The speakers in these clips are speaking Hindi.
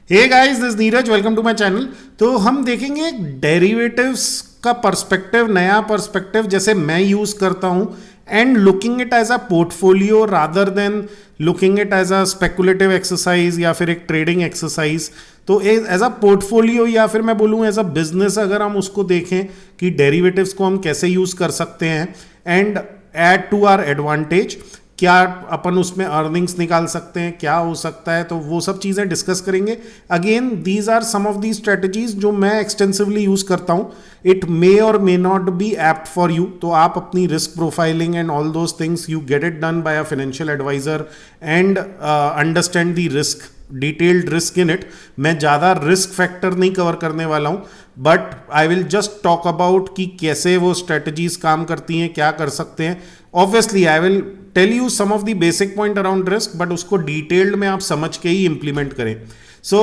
Hey guys, this Neeraj, welcome to my channel. तो हम देखेंगे डेरिवेटिव्स का पर्सपेक्टिव, नया पर्सपेक्टिव जैसे मैं यूज करता हूं, and looking it as a portfolio rather than looking it as a speculative exercise या फिर एक ट्रेडिंग एक्सरसाइज। तो एज अ पोर्टफोलियो या फिर मैं बोलूँ एज अ बिजनेस, अगर हम उसको देखें कि डेरिवेटिव्स को हम कैसे यूज कर सकते हैं and add to our advantage, क्या अपन उसमें अर्निंग्स निकाल सकते हैं, क्या हो सकता है, तो वो सब चीज़ें डिस्कस करेंगे। Again these are some of the strategies जो मैं एक्सटेंसिवली यूज करता हूँ। It may or may not be apt for you, तो आप अपनी risk profiling and all those things you get it done by a financial adviser and understand the risk, detailed risk in it. मैं ज़्यादा रिस्क फैक्टर नहीं कवर करने वाला हूँ, but I will just talk about कि कैसे वो स्ट्रेटजीज काम करती हैं, क्या कर सकते हैं। Obviously I will tell you some of the basic point around risk, but उसको डिटेल्ड में आप समझ के ही इंप्लीमेंट करें। सो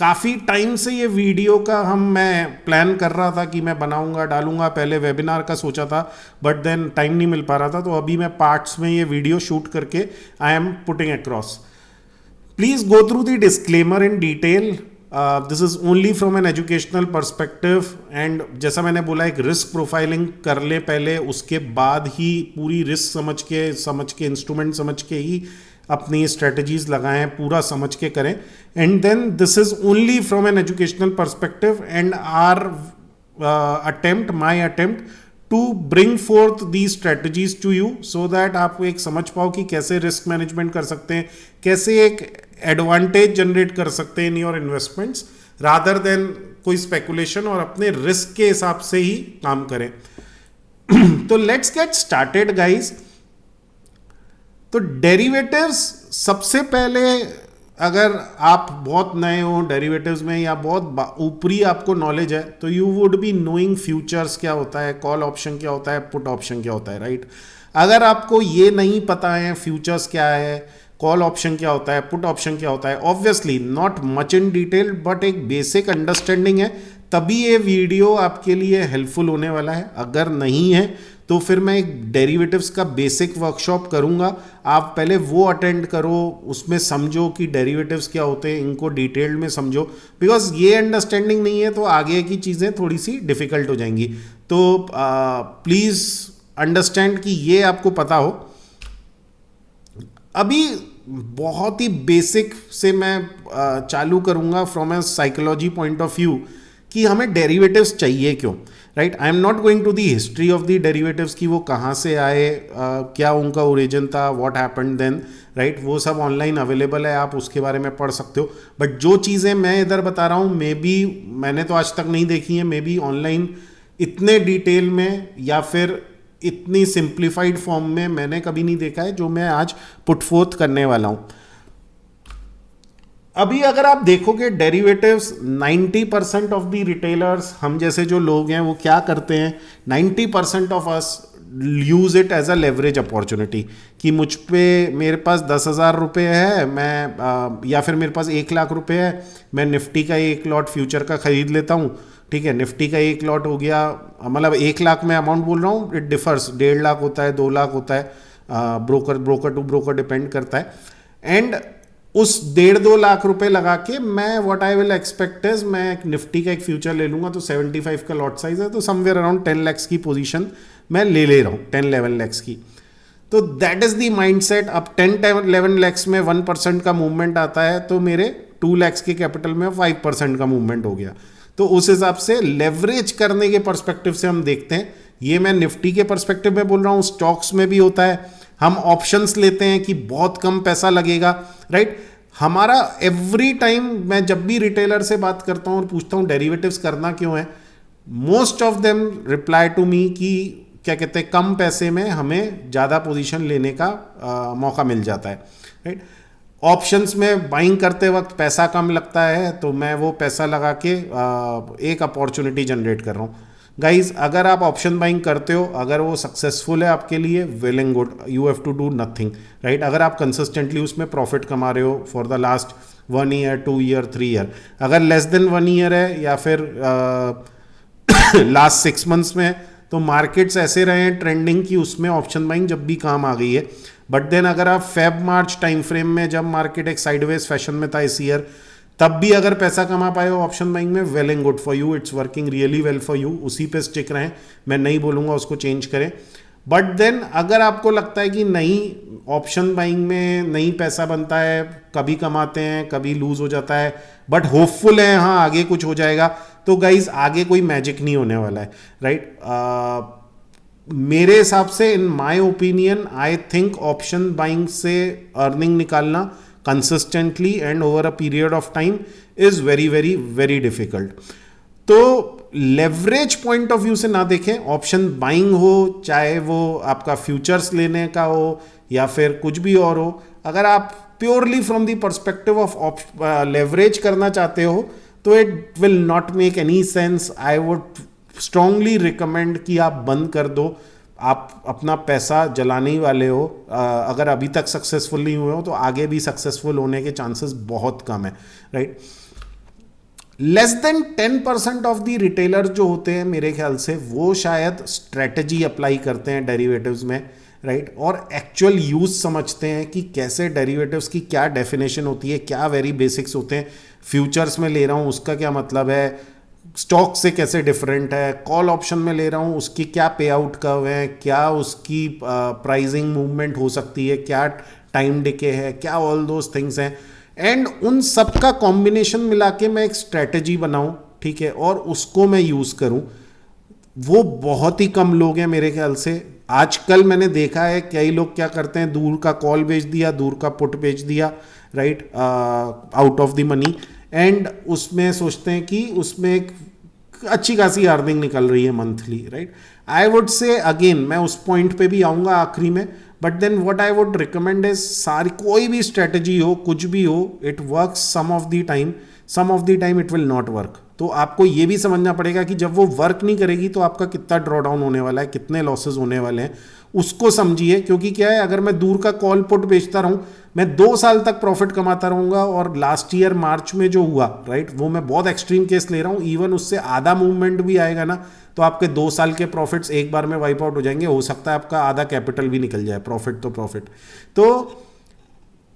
काफ़ी टाइम से ये वीडियो का मैं प्लान कर रहा था कि मैं बनाऊंगा, डालूंगा। पहले वेबिनार का सोचा था, बट देन टाइम नहीं मिल पा रहा था, तो अभी मैं पार्ट्स में ये वीडियो शूट करके I am putting across. Please go through the disclaimer in detail. This is only from an educational perspective, and जैसा मैंने बोला एक रिस्क प्रोफाइलिंग कर ले पहले, उसके बाद ही पूरी रिस्क समझ के इंस्ट्रूमेंट समझ के ही अपनी स्ट्रेटजीज लगाएं, पूरा समझ के करें। And then this is only from an educational perspective and our attempt, my attempt to bring forth the strategies to you, so that आप एक समझ पाओ कि कैसे रिस्क मैनेजमेंट कर सकते हैं, कैसे एक एडवांटेज जनरेट कर सकते हैं in your investments, rather than कोई स्पेकुलेशन, और अपने रिस्क के हिसाब से ही काम करें। तो लेट्स गेट स्टार्टेड गाइस। तो डेरिवेटिव्स, सबसे पहले अगर आप बहुत नए हो डेरिवेटिव्स में या बहुत ऊपरी आपको नॉलेज है, तो you would be knowing futures क्या होता है, कॉल ऑप्शन क्या होता है, पुट ऑप्शन क्या होता है, राइट। अगर आपको ये नहीं पता है फ्यूचर्स क्या है, कॉल ऑप्शन क्या होता है, पुट ऑप्शन क्या होता है, obviously not much in detail, but एक बेसिक अंडरस्टैंडिंग है, तभी ये वीडियो आपके लिए हेल्पफुल होने वाला है। अगर नहीं है तो फिर मैं एक डेरिवेटिव्स का बेसिक वर्कशॉप करूंगा, आप पहले वो अटेंड करो, उसमें समझो कि डेरिवेटिव्स क्या होते हैं, इनको डिटेल्ड में समझो, बिकॉज ये अंडरस्टैंडिंग नहीं है तो आगे की चीज़ें थोड़ी सी डिफिकल्ट हो जाएंगी। तो प्लीज़ अंडरस्टैंड कि ये आपको पता हो। अभी बहुत ही बेसिक से मैं चालू करूंगा from a psychology point of view कि हमें डेरिवेटिव्स चाहिए क्यों, right. I am not going to the history of the derivatives कि वो कहाँ से आए, क्या उनका ओरिजिन था, व्हाट हैपेंड देन, राइट। वो सब ऑनलाइन अवेलेबल है, आप उसके बारे में पढ़ सकते हो। बट जो चीज़ें मैं इधर बता रहा हूँ, मे बी मैंने तो आज तक नहीं देखी है, मे बी ऑनलाइन इतने डिटेल में या फिर इतनी सिंप्लीफाइड फॉर्म में मैंने कभी नहीं देखा है, जो मैं आज पुट फोर्थ करने वाला हूं। अभी अगर आप देखोगे डेरिवेटिव्स, 90% ऑफ द रिटेलर्स, हम जैसे जो लोग हैं वो क्या करते हैं, 90% of us use it as a leverage opportunity कि मुझ पे, मेरे पास 10,000 रुपये है, मैं या फिर मेरे पास 1,00,000 रुपये है, मैं निफ्टी का एक लॉट फ्यूचर का खरीद लेता हूँ, ठीक है। निफ्टी का एक लॉट हो गया, मतलब 1,00,000 में अमाउंट बोल रहा हूँ, इट डिफर्स, 1,50,000 होता है, 2,00,000 होता है, ब्रोकर टू ब्रोकर डिपेंड करता है। एंड उस 1.5-2 लाख रुपए लगा के मैं, what I will expect is, मैं एक निफ्टी का एक फ्यूचर ले लूंगा, तो 75 का लॉट साइज है, तो समवेयर अराउंड 10 lakhs की पोजीशन मैं ले रहा हूँ, 10-11 lakhs की। तो that is the mind set. अब 10-11 lakhs में 1% का मूवमेंट आता है, तो मेरे 2 lakhs के कैपिटल में 5% का मूवमेंट हो गया। तो उस हिसाब से लेवरेज करने के पर्सपेक्टिव से हम देखते हैं। ये मैं निफ्टी के पर्सपेक्टिव में बोल रहा हूँ, स्टॉक्स में भी होता है। हम ऑप्शंस लेते हैं कि बहुत कम पैसा लगेगा, राइट। हमारा एवरी टाइम, मैं जब भी रिटेलर से बात करता हूँ और पूछता हूँ डेरिवेटिव्स करना क्यों है, most of them reply to me कि क्या कहते हैं, कम पैसे में हमें ज़्यादा पोजीशन लेने का मौका मिल जाता है, राइट। ऑप्शंस में बाइंग करते वक्त पैसा कम लगता है, तो मैं वो पैसा लगा के एक अपॉर्चुनिटी जनरेट कर रहा हूँ। गाइज, अगर आप ऑप्शन बाइंग करते हो, अगर वो सक्सेसफुल है आपके लिए, well and good, you have to do nothing, right. अगर आप कंसिस्टेंटली उसमें प्रॉफिट कमा रहे हो for the last 1 year, 2 year, 3 year, अगर लेस देन 1 ईयर है या फिर लास्ट 6 मंथ्स में, तो मार्केट्स ऐसे रहे हैं ट्रेंडिंग की, उसमें ऑप्शन बाइंग जब भी काम आ गई है। बट देन अगर आप फेब मार्च टाइम फ्रेम में, जब मार्केट एक साइडवेज फैशन में था इस ईयर, तब भी अगर पैसा कमा पाए हो ऑप्शन बाइंग में, well and good for you, it's working really well for you, उसी पे स्टिक रहें, मैं नहीं बोलूँगा उसको चेंज करें। बट देन अगर आपको लगता है कि नहीं, ऑप्शन बाइंग में नहीं पैसा बनता है, कभी कमाते हैं कभी लूज हो जाता है, बट होपफुल है हाँ आगे कुछ हो जाएगा, तो गाइज आगे कोई मैजिक नहीं होने वाला है, राइट। मेरे हिसाब से in my opinion I think option buying से अर्निंग निकालना consistently and over a period of time is very very very difficult. तो लेवरेज पॉइंट ऑफ व्यू से ना देखें, ऑप्शन बाइंग हो चाहे वो आपका फ्यूचर्स लेने का हो या फिर कुछ भी और हो, अगर आप purely from the perspective of leverage करना चाहते हो तो it will not make any sense. I would strongly recommend कि आप बंद कर दो, आप अपना पैसा जलाने ही वाले हो। अगर अभी तक सक्सेसफुल नहीं हुए हो तो आगे भी सक्सेसफुल होने के चांसेस बहुत कम है, right. Less than 10% of the retailer जो होते हैं मेरे ख्याल से वो शायद स्ट्रेटजी अप्लाई करते हैं डेरिवेटिव्स में, राइट, और एक्चुअल यूज समझते हैं कि कैसे डेरिवेटिव्स की क्या डेफिनेशन होती है, क्या वेरी बेसिक्स होते हैं, फ्यूचर्स में ले रहा हूँ उसका क्या मतलब है, स्टॉक से कैसे डिफरेंट है, कॉल ऑप्शन में ले रहा हूँ उसकी क्या पे आउट कर्व है, क्या उसकी प्राइसिंग मूवमेंट हो सकती है, क्या टाइम डिके है, क्या ऑल दोज थिंग्स हैं, एंड उन सब का कॉम्बिनेशन मिला के मैं एक स्ट्रेटजी बनाऊं, ठीक है, और उसको मैं यूज़ करूं। वो बहुत ही कम लोग हैं मेरे ख्याल से। आजकल मैंने देखा है कई लोग क्या करते हैं, दूर का कॉल बेच दिया, दूर का पुट बेच दिया, right, out of the money, and उसमें सोचते हैं कि उसमें एक अच्छी खासी अर्निंग निकल रही है monthly, right. I would say again, मैं उस पॉइंट पे भी आऊँगा आखिरी में, but then what I would recommend is सारी कोई भी स्ट्रेटजी हो, कुछ भी हो, it works some of the time, some of the time it will not work. तो आपको ये भी समझना पड़ेगा कि जब वो वर्क नहीं करेगी तो आपका कितना ड्रॉ डाउन होने वाला है, कितने लॉसेस होने वाले हैं, उसको समझिए। क्योंकि क्या है, अगर मैं दूर का कॉल पुट बेचता रहूं, मैं 2 साल तक प्रॉफिट कमाता रहूंगा, और लास्ट ईयर मार्च में जो हुआ, राइट, वो मैं बहुत एक्सट्रीम केस ले रहा हूं, इवन उससे आधा मूवमेंट भी आएगा ना तो आपके 2 साल के प्रॉफिट्स एक बार में वाइप आउट हो जाएंगे, हो सकता है आपका आधा कैपिटल भी निकल जाए, प्रॉफिट तो प्रॉफिट। तो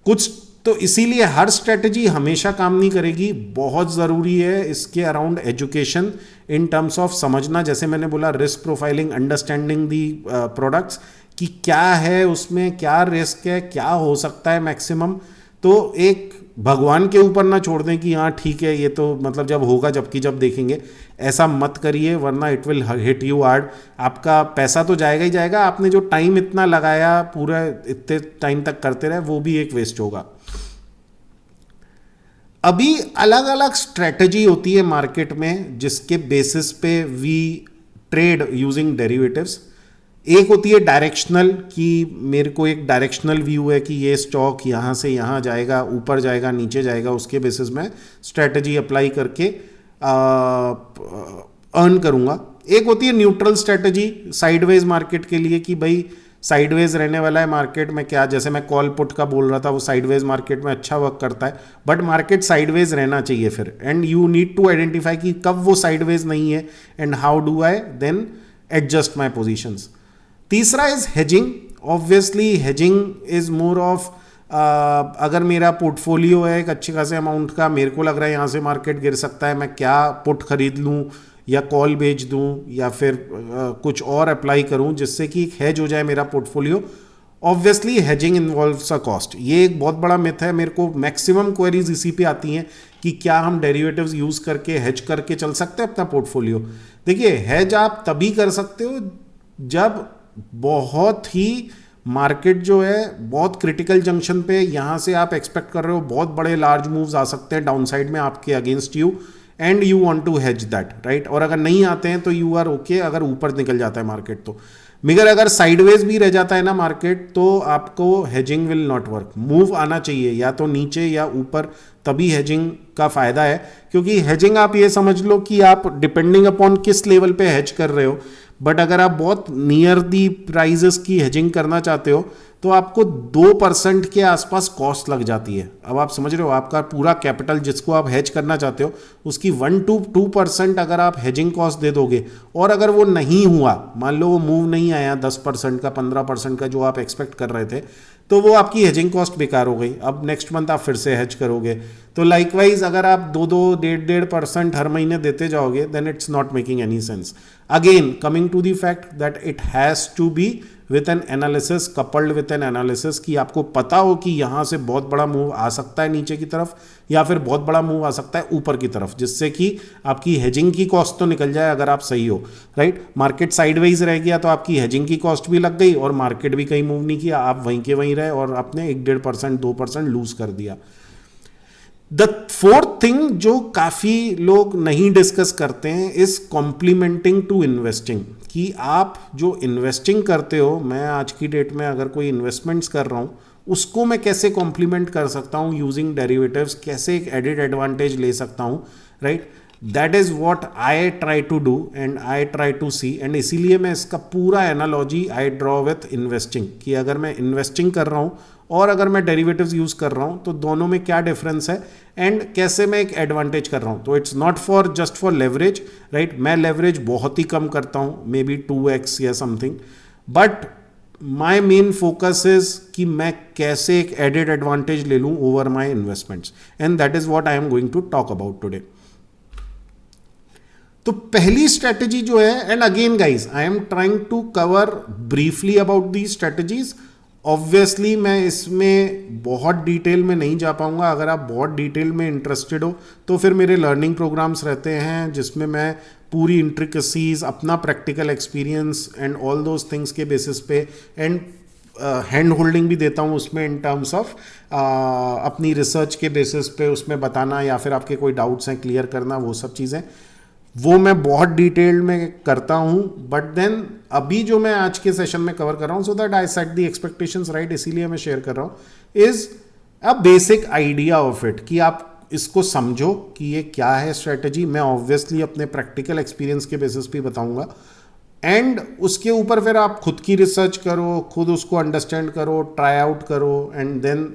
कुछ तो इसीलिए हर स्ट्रेटजी हमेशा काम नहीं करेगी, बहुत ज़रूरी है इसके around education in terms of समझना, जैसे मैंने बोला रिस्क प्रोफाइलिंग, अंडरस्टैंडिंग दी प्रोडक्ट्स कि क्या है उसमें, क्या रिस्क है, क्या हो सकता है मैक्सिमम। तो एक भगवान के ऊपर ना छोड़ दें कि हाँ ठीक है ये तो मतलब जब होगा जबकि जब देखेंगे, ऐसा मत करिए, वरना it will hit you hard. आपका पैसा तो जाएगा ही जाएगा, आपने जो टाइम इतना लगाया पूरा इतने टाइम तक करते रहे वो भी एक वेस्ट होगा। अभी अलग अलग स्ट्रेटजी होती है मार्केट में जिसके बेसिस पे वी ट्रेड यूजिंग डेरिवेटिव्स। एक होती है डायरेक्शनल, कि मेरे को एक डायरेक्शनल व्यू है कि ये स्टॉक यहाँ से यहाँ जाएगा, ऊपर जाएगा, नीचे जाएगा, उसके बेसिस में स्ट्रेटजी अप्लाई करके अर्न करूँगा। एक होती है न्यूट्रल स्ट्रेटजी साइडवेज मार्केट के लिए, कि भाई साइडवेज रहने वाला है मार्केट में, क्या जैसे मैं कॉल पुट का बोल रहा था वो साइडवेज मार्केट में अच्छा वर्क करता है, बट मार्केट साइडवेज रहना चाहिए फिर, and you need to identify कि कब वो साइडवेज नहीं है and how do I then adjust my positions. तीसरा is hedging. Obviously hedging is more of अगर मेरा पोर्टफोलियो है एक अच्छे खासे अमाउंट का, मेरे को लग रहा है यहाँ से मार्केट गिर सकता है, मैं क्या पुट खरीद लूँ या कॉल बेच दूँ या फिर कुछ और अप्लाई करूँ जिससे कि एक हेज हो जाए मेरा portfolio. Obviously hedging involves a cost, ये एक बहुत बड़ा मिथ है। मेरे को मैक्सिमम क्वेरीज इसी पे आती हैं कि क्या हम डेरिवेटिव्स यूज़ करके हेज करके चल सकते हैं अपना पोर्टफोलियो। देखिए, हेज आप तभी कर सकते हो जब बहुत ही मार्केट जो है बहुत क्रिटिकल जंक्शन पे, यहाँ से आप एक्सपेक्ट कर रहे हो बहुत बड़े लार्ज मूव्स आ सकते हैं डाउन साइड में आपके against you, and you want to hedge that, right. और अगर नहीं आते हैं तो यू आर ओके, अगर ऊपर निकल जाता है मार्केट तो। मगर अगर साइडवेज भी रह जाता है ना मार्केट तो आपको hedging will not work. Move आना चाहिए या तो नीचे या ऊपर, तभी हेजिंग का फायदा है। क्योंकि हेजिंग आप ये समझ लो कि आप डिपेंडिंग अपॉन किस लेवल पे हेज कर रहे हो, बट अगर आप बहुत नियर दी प्राइजेस की हेजिंग करना चाहते हो तो आपको 2% के आसपास कॉस्ट लग जाती है। अब आप समझ रहे हो, आपका पूरा कैपिटल जिसको आप हेज करना चाहते हो उसकी 1-2% अगर आप हेजिंग कॉस्ट दे दोगे, और अगर वो नहीं हुआ, मान लो वो मूव नहीं आया 10% का 15% का जो आप एक्सपेक्ट कर रहे थे, तो वो आपकी हेजिंग कॉस्ट बेकार हो गई। अब नेक्स्ट मंथ आप फिर से हेज करोगे तो लाइकवाइज अगर आप 2-2 1.5% हर महीने देते जाओगे then it's not making any sense. Again coming to the fact that it has to be with an analysis, coupled with an analysis, कि आपको पता हो कि यहां से बहुत बड़ा मूव आ सकता है नीचे की तरफ या फिर बहुत बड़ा मूव आ सकता है ऊपर की तरफ, जिससे कि आपकी हेजिंग की कॉस्ट तो निकल जाए अगर आप सही हो, राइट. मार्केट साइडवेज रह गया तो आपकी हेजिंग की कॉस्ट भी लग गई और मार्केट भी कहीं मूव नहीं किया, आप वहीं के वहीं रहे और आपने 1-1.5% 2% लूज कर दिया. द फोर्थ थिंग जो काफी लोग नहीं डिस्कस करते हैं इज कॉम्प्लीमेंटिंग टू इन्वेस्टिंग, कि आप जो इन्वेस्टिंग करते हो, मैं आज की डेट में अगर कोई इन्वेस्टमेंट्स कर रहा हूं उसको मैं कैसे कॉम्प्लीमेंट कर सकता हूं यूजिंग डेरिवेटिव्स, कैसे एक एडेड एडवांटेज ले सकता हूं, right. That is what I try to do and I try to see, and इसीलिए मैं इसका पूरा analogy I draw with investing, कि अगर मैं इन्वेस्टिंग कर रहा हूं और अगर मैं डेरिवेटिव्स यूज कर रहा हूं तो दोनों में क्या डिफरेंस है एंड कैसे मैं एक एडवांटेज कर रहा हूं. तो it's not for just for leverage, right. मैं लेवरेज बहुत ही कम करता हूं, मे बी 2x या something, but my main focus is कि मैं कैसे एक एडेड एडवांटेज ले लूं over my investments, and that is what I am going to talk about today. तो पहली स्ट्रेटेजी जो है, and again guys I am trying to cover briefly about the strategies. Obviously मैं इसमें बहुत डिटेल में नहीं जा पाऊंगा, अगर आप बहुत डिटेल में इंटरेस्टेड हो तो फिर मेरे लर्निंग प्रोग्राम्स रहते हैं जिसमें मैं पूरी इंट्रिकसीज, अपना practical experience and all those things के बेसिस पे एंड हैंड होल्डिंग भी देता हूँ उसमें इन टर्म्स ऑफ अपनी रिसर्च के बेसिस पे उसमें बताना या फिर आपके कोई डाउट्स हैं क्लियर करना, वो सब चीज़ें वो मैं बहुत डिटेल में करता हूं. बट देन अभी जो मैं आज के सेशन में कवर कर रहा हूं, so that I set the expectations right, इसीलिए मैं शेयर कर रहा हूं, is a basic idea of it, कि आप इसको समझो कि ये क्या है स्ट्रेटजी. मैं ऑब्वियसली अपने प्रैक्टिकल एक्सपीरियंस के बेसिस पे बताऊंगा एंड उसके ऊपर फिर आप खुद की रिसर्च करो, खुद उसको अंडरस्टैंड करो, ट्राई आउट करो एंड देन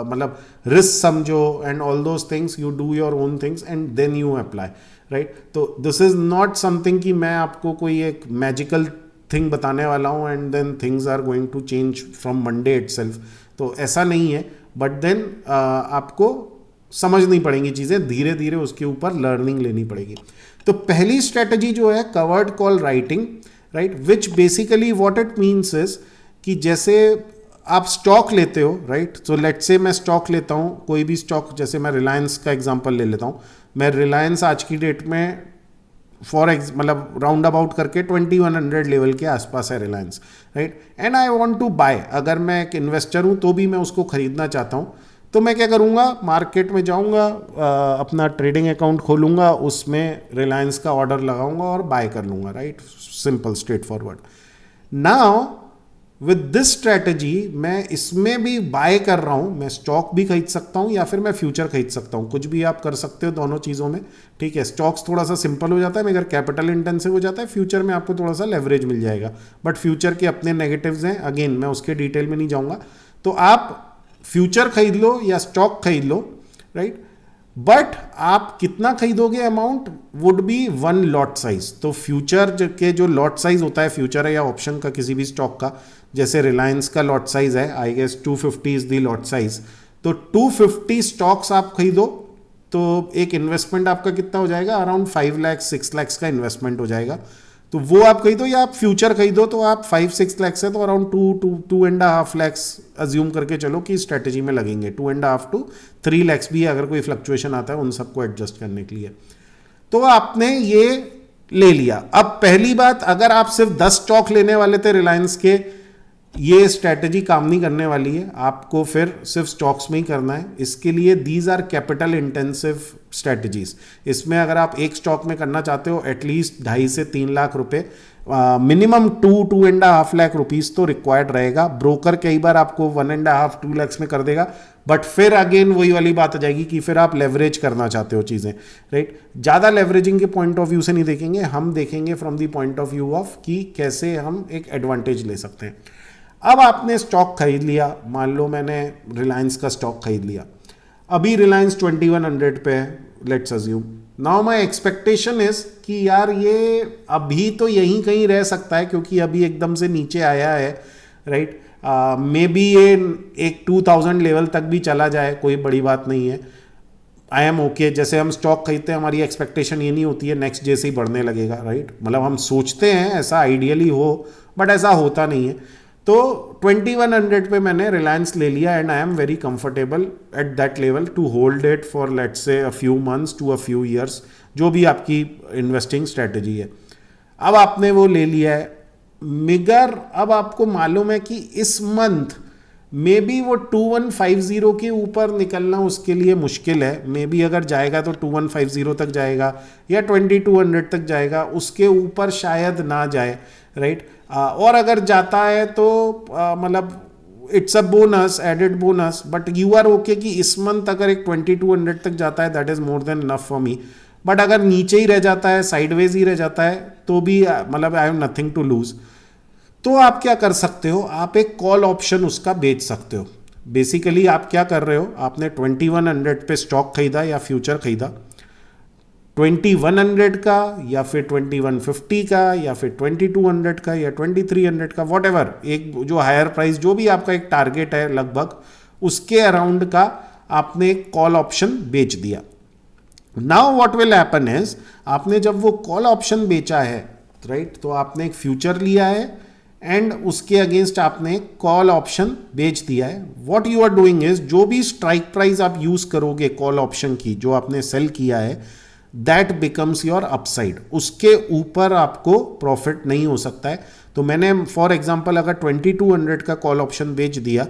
मतलब रिस्क समझो and all those things, you do your own things and then you apply, right. तो दिस इज नॉट समथिंग कि मैं आपको कोई एक मैजिकल थिंग बताने वाला हूँ and then things are going to change from Monday itself, तो ऐसा नहीं है. बट देन आपको समझनी पड़ेंगी चीज़ें, धीरे धीरे उसके ऊपर लर्निंग लेनी पड़ेगी. तो पहली स्ट्रेटजी जो है covered call writing, right, which basically what it means is कि जैसे आप स्टॉक लेते हो, राइट. सो लेट्स से मैं स्टॉक लेता हूँ, कोई भी स्टॉक, जैसे मैं रिलायंस का एग्जांपल ले लेता हूँ. मैं रिलायंस आज की डेट में मतलब राउंड अबाउट करके 2100 लेवल के आसपास है Reliance, right. And I want to buy, अगर मैं एक इन्वेस्टर हूँ तो भी मैं उसको खरीदना चाहता हूँ, तो मैं क्या करूँगा, मार्केट में जाऊँगा, अपना ट्रेडिंग अकाउंट खोलूँगा, उसमें रिलायंस का ऑर्डर लगाऊंगा और बाय कर लूँगा, right. Simple, straight forward. Now with this strategy मैं इसमें भी बाय कर रहा हूं, मैं स्टॉक भी खरीद सकता हूं या फिर मैं फ्यूचर खरीद सकता हूं, कुछ भी आप कर सकते हो दोनों चीज़ों में, ठीक है. स्टॉक्स थोड़ा सा सिंपल हो जाता है मगर कैपिटल इंटेंसिव हो जाता है, फ्यूचर में आपको थोड़ा सा लेवरेज मिल जाएगा, बट फ्यूचर के अपने नेगेटिव्स हैं, अगेन मैं उसके डिटेल में नहीं जाऊंगा. तो आप फ्यूचर खरीद लो या स्टॉक खरीद लो, राइट. बट आप कितना खरीदोगे, amount would be 1 lot size. तो फ्यूचर के जो लॉट साइज होता है, फ्यूचर है या ऑप्शन का किसी भी स्टॉक का, जैसे रिलायंस का लॉट साइज है I guess 250 is the lot size, तो 250 स्टॉक्स आप खरीदो तो एक इन्वेस्टमेंट आपका कितना हो जाएगा, अराउंड 5 लाख 6 लाख का इन्वेस्टमेंट हो जाएगा. तो वो आप खरीदो या आप फ्यूचर खरीदो तो आप 5-6 लाख से तो अराउंड 2.5 लाख अज्यूम करके चलो कि स्ट्रेटेजी में लगेंगे, 2.5 to 3 लाख भी अगर कोई फ्लक्चुएशन आता है उन सबको एडजस्ट करने के लिए. तो आपने ये ले लिया. अब पहली बात, अगर आप सिर्फ 10 स्टॉक लेने वाले थे रिलायंस के, ये स्ट्रैटेजी काम नहीं करने वाली है, आपको फिर सिर्फ स्टॉक्स में ही करना है. इसके लिए these are capital intensive strategies. इसमें अगर आप एक स्टॉक में करना चाहते हो एटलीस्ट 2.5 से 3 लाख रुपए, मिनिमम 2.5 लाख रुपीज तो रिक्वायर्ड रहेगा. ब्रोकर कई बार आपको 1.5-2 लाख में कर देगा, बट फिर अगेन वही वाली बात आ जाएगी कि फिर आप लेवरेज करना चाहते हो चीजें, राइट. ज्यादा लेवरेजिंग के पॉइंट ऑफ व्यू से नहीं देखेंगे, हम देखेंगे from the point of view of कि कैसे हम एक एडवांटेज ले सकते हैं. अब आपने स्टॉक खरीद लिया, मान लो मैंने रिलायंस का स्टॉक खरीद लिया, अभी रिलायंस 2100 पे है, let's assume. Now my expectation is कि यार ये अभी तो यहीं कहीं रह सकता है क्योंकि अभी एकदम से नीचे आया है, राइट. मे बी ये एक 2000 लेवल तक भी चला जाए, कोई बड़ी बात नहीं है. आई एम ओके। जैसे हम स्टॉक खरीदते हैं, हमारी एक्सपेक्टेशन ये नहीं होती है नेक्स्ट डे से ही बढ़ने लगेगा, राइट? मतलब हम सोचते हैं ऐसा आइडियली हो, बट ऐसा होता नहीं है। तो 2100 पे मैंने रिलायंस ले लिया and I am very comfortable at that level to hold it for let's say a few months to a few years, जो भी आपकी इन्वेस्टिंग स्ट्रेटजी है। अब आपने वो ले लिया है, मगर अब आपको मालूम है कि इस मंथ मे बी वो 2150 के ऊपर निकलना उसके लिए मुश्किल है। मे बी अगर जाएगा तो 2150 तक जाएगा या 2200 तक जाएगा, उसके ऊपर शायद ना जाए, राइट? और अगर जाता है तो मतलब it's a bonus, added bonus, but you are okay कि इस मंथ अगर एक 2200 तक जाता है, that is more than enough for me. But अगर नीचे ही रह जाता है, साइडवेज ही रह जाता है, तो भी मतलब I have nothing to lose. तो आप क्या कर सकते हो, आप एक कॉल ऑप्शन उसका बेच सकते हो। बेसिकली आप क्या कर रहे हो, आपने 2100 पे स्टॉक खरीदा या फ्यूचर खरीदा, 2100 का या फिर 2150 का या फिर 2200 का या 2300 का, वॉट एवर, एक जो हायर प्राइस, जो भी आपका एक टारगेट है लगभग उसके अराउंड का आपने एक कॉल ऑप्शन बेच दिया। Now what will happen is, आपने जब वो कॉल ऑप्शन बेचा है, राइट, तो आपने एक फ्यूचर लिया है एंड उसके अगेंस्ट आपने कॉल ऑप्शन बेच दिया है। What you are doing is, जो भी स्ट्राइक प्राइस आप यूज करोगे कॉल ऑप्शन की जो आपने सेल किया है, दैट बिकम्स योर अपसाइड। उसके ऊपर आपको प्रॉफिट नहीं हो सकता है। तो मैंने फॉर एग्जांपल अगर 2200 का कॉल ऑप्शन बेच दिया,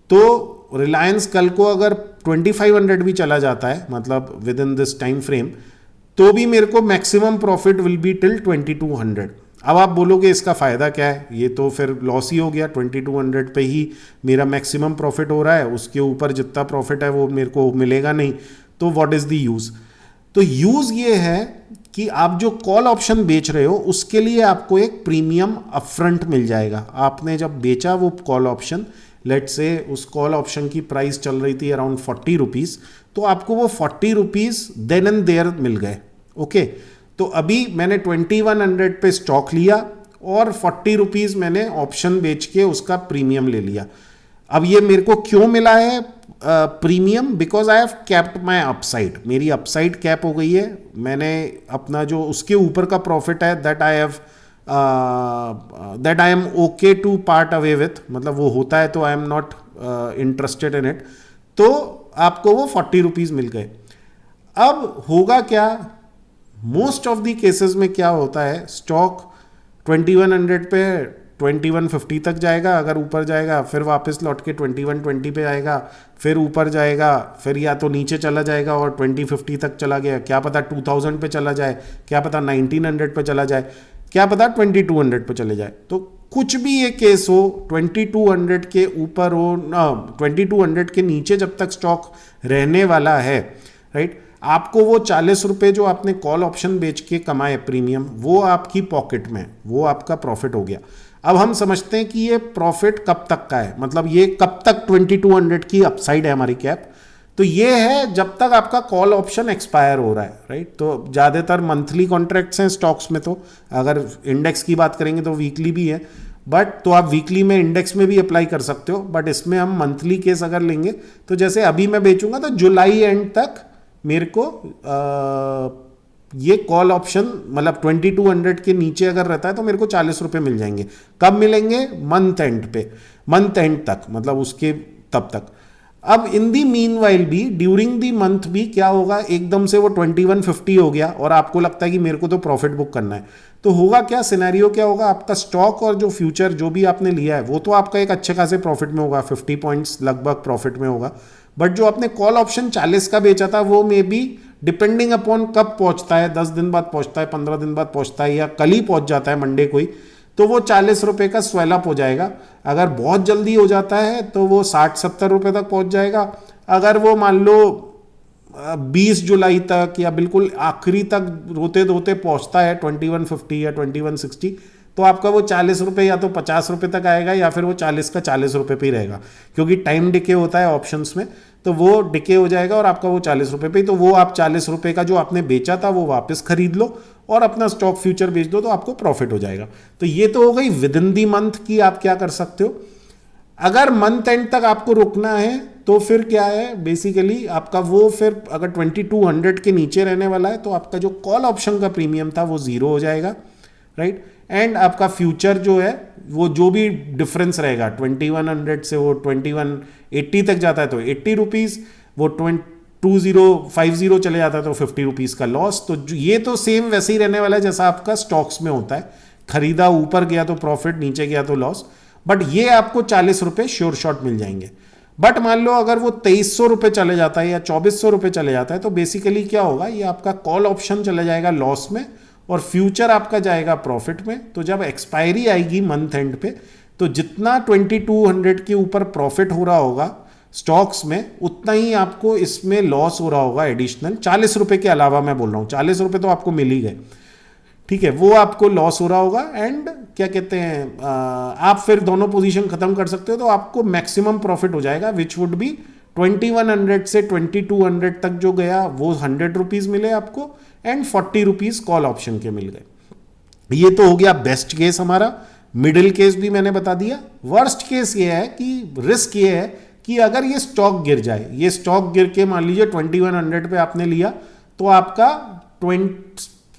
तो रिलायंस कल को अगर 2500 भी चला जाता है, मतलब with in this time frame, तो भी मेरे को maximum profit will be till 2200। अब आप बोलोगे इसका फायदा क्या है, ये तो फिर लॉस ही हो गया, 2200 पे ही मेरा मैक्सिमम प्रॉफिट हो रहा है, उसके ऊपर जितना प्रॉफिट है वो मेरे को मिलेगा नहीं, तो व्हाट इज द यूज? तो यूज ये है कि आप जो कॉल ऑप्शन बेच रहे हो उसके लिए आपको एक प्रीमियम अपफ्रंट मिल जाएगा। आपने जब बेचा वो कॉल ऑप्शन, लेट्स से उस कॉल ऑप्शन की प्राइस चल रही थी अराउंड 40 रुपीज, तो आपको वो 40 रुपीज देन एंड देयर मिल गए। ओके, तो अभी मैंने 2100 पे स्टॉक लिया और 40 रुपीज मैंने ऑप्शन बेच के उसका प्रीमियम ले लिया। अब ये मेरे को क्यों मिला है premium? Because I have kept my upside, मेरी अपसाइड कैप हो गई है। मैंने अपना जो उसके ऊपर का प्रॉफिट है that I am okay to part away with, मतलब वो होता है तो I am not interested in it. तो आपको वो 40 रुपीज मिल गए। अब होगा क्या, मोस्ट ऑफ द केसेस में क्या होता है, स्टॉक 2100 पे 2150 तक जाएगा, अगर ऊपर जाएगा फिर वापस लौट के 2120 पे आएगा, फिर ऊपर जाएगा, फिर या तो नीचे चला जाएगा और 2050 तक चला गया, क्या पता 2000 पे चला जाए, क्या पता 1900 पे चला जाए, क्या पता 2200 पे चले जाए। तो कुछ भी ये केस हो, 2200 के ऊपर हो ना, 2200 के नीचे जब तक स्टॉक रहने वाला है, राइट, आपको वो 40 रुपए जो आपने कॉल ऑप्शन बेच के कमाए प्रीमियम, वो आपकी पॉकेट में, वो आपका प्रॉफिट हो गया। अब हम समझते हैं कि ये प्रॉफिट कब तक का है, मतलब ये कब तक 2200 की अपसाइड है हमारी कैप। तो ये है जब तक आपका कॉल ऑप्शन एक्सपायर हो रहा है, राइट। तो ज़्यादातर मंथली कॉन्ट्रैक्ट्स हैं स्टॉक्स में, तो अगर इंडेक्स की बात करेंगे तो वीकली भी है, बट तो आप वीकली में इंडेक्स में भी अप्लाई कर सकते हो, बट इसमें हम मंथली केस अगर लेंगे तो जैसे अभी मैं बेचूंगा तो जुलाई एंड तक मेरे को ये कॉल ऑप्शन, मतलब 2200 के नीचे अगर रहता है तो मेरे को 40 रुपए मिल जाएंगे। कब मिलेंगे? मंथ एंड पे, मंथ एंड तक, मतलब उसके तब तक। अब इन दी मीन वाइल भी ड्यूरिंग दी मंथ भी क्या होगा, एकदम से वो 2150 हो गया और आपको लगता है कि मेरे को तो प्रॉफिट बुक करना है, तो होगा क्या, सिनेरियो क्या होगा, आपका स्टॉक और जो फ्यूचर जो भी आपने लिया है वो तो आपका एक अच्छे खासे प्रॉफिट में होगा, 50 पॉइंट्स लगभग प्रॉफिट में होगा। बट जो आपने कॉल ऑप्शन 40 का बेचा था वो मे बी डिपेंडिंग अपॉन कब पहुंचता है, 10 दिन बाद पहुंचता है, 15 दिन बाद पहुंचता है, या कल ही पहुंच जाता है मंडे को ही, तो वो 40 रुपए का स्वेल अप हो जाएगा। अगर बहुत जल्दी हो जाता है तो वो 60-70 रुपए तक पहुंच जाएगा। अगर वो मान लो 20 जुलाई तक या बिल्कुल आखिरी तक रोते धोते पहुंचता है 2150 या 2160, तो आपका वो 40 रुपये या तो 50 रुपये तक आएगा, या फिर वो 40 का 40 रुपये पे ही रहेगा, क्योंकि टाइम डिके होता है ऑप्शंस में, तो वो डिके हो जाएगा और आपका वो 40 रुपये पे ही। तो वो आप 40 रुपये का जो आपने बेचा था वो वापस खरीद लो और अपना स्टॉक फ्यूचर बेच दो, तो आपको प्रॉफिट हो जाएगा। तो ये तो हो गई विद इन दी मंथ की आप क्या कर सकते हो। अगर मंथ एंड तक आपको रुकना है तो फिर क्या है, बेसिकली आपका वो फिर अगर 2200 के नीचे रहने वाला है तो आपका जो कॉल ऑप्शन का प्रीमियम था वो जीरो हो जाएगा, राइट। एंड आपका फ्यूचर जो है वो जो भी डिफरेंस रहेगा 2100 से वो 2180 तक जाता है तो 80 रुपीज़, वो 2050 चले जाता है तो 50 रुपीज़ का लॉस। तो ये तो सेम वैसे ही रहने वाला है जैसा आपका स्टॉक्स में होता है, खरीदा ऊपर गया तो प्रॉफिट, नीचे गया तो लॉस। बट ये आपको 40 रुपये श्योर शॉट मिल जाएंगे। बट मान लो अगर वो 2300 रुपये चले जाता है या 2400 रुपये चले जाता है तो बेसिकली क्या होगा, ये आपका कॉल ऑप्शन चला जाएगा लॉस में और फ्यूचर आपका जाएगा प्रॉफिट में। तो जब एक्सपायरी आएगी मंथ एंड पे तो जितना 2200 के ऊपर प्रॉफिट हो रहा होगा स्टॉक्स में, उतना ही आपको इसमें लॉस हो रहा होगा एडिशनल। 40 रुपये के अलावा मैं बोल रहा हूँ, 40 रुपये तो आपको मिल ही गए, ठीक है, वो आपको लॉस हो रहा होगा। एंड क्या कहते हैं, आप फिर दोनों पोजीशन खत्म कर सकते हो तो आपको मैक्सिमम प्रॉफिट हो जाएगा, विच वुड बी 2100 से 2200 तक जो गया वो 100 रुपीज़ मिले आपको एंड 40 रुपीज़ कॉल ऑप्शन के मिल गए। ये तो हो गया बेस्ट केस हमारा। मिडिल केस भी मैंने बता दिया। वर्स्ट केस ये है कि रिस्क ये है कि अगर ये स्टॉक गिर जाए, ये स्टॉक गिर के मान लीजिए 2100 पे आपने लिया तो आपका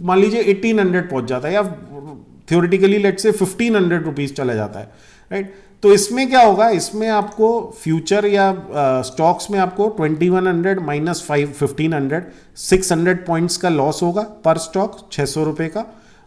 मान लीजिए 1800 पहुंच जाता है या थ्योरेटिकली लेट से 1500 रुपीज चला जाता है, राइट। तो इसमें क्या होगा, इसमें आपको फ्यूचर या स्टॉक्स में आपको 2100 माइनस 1500 600 पॉइंट्स का लॉस होगा पर स्टॉक, 600 रुपये का।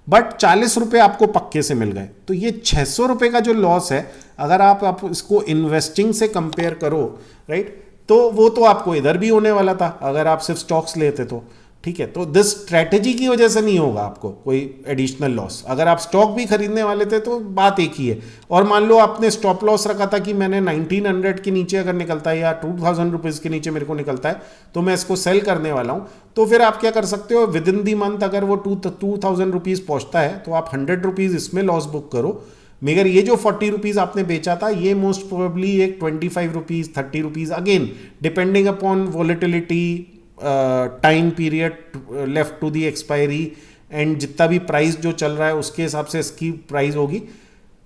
बट 40 रुपये आपको पक्के से मिल गए। तो ये 600 रुपये का जो लॉस है, अगर आप इसको इन्वेस्टिंग से कंपेयर करो, राइट, तो वो तो आपको इधर भी होने वाला था अगर आप सिर्फ स्टॉक्स लेते तो, ठीक है। तो दिस स्ट्रैटेजी की वजह से नहीं होगा आपको कोई एडिशनल लॉस। अगर आप स्टॉक भी खरीदने वाले थे तो बात एक ही है। और मान लो आपने स्टॉप लॉस रखा था कि मैंने 1900 के नीचे अगर निकलता है या 2000 रुपीज़ के नीचे मेरे को निकलता है तो मैं इसको सेल करने वाला हूं, तो फिर आप क्या कर सकते हो, विद इन दी मंथ अगर वो 2000 रुपीज़ पहुंचता है तो आप 100 रुपीज़ इसमें लॉस बुक करो। मगर ये जो 40 रुपीज़ आपने बेचा था ये मोस्ट प्रोबेबली एक 25 rupees 30 rupees, again depending upon volatility, time period left to the expiry and जितना भी प्राइस जो चल रहा है उसके हिसाब से इसकी प्राइस होगी।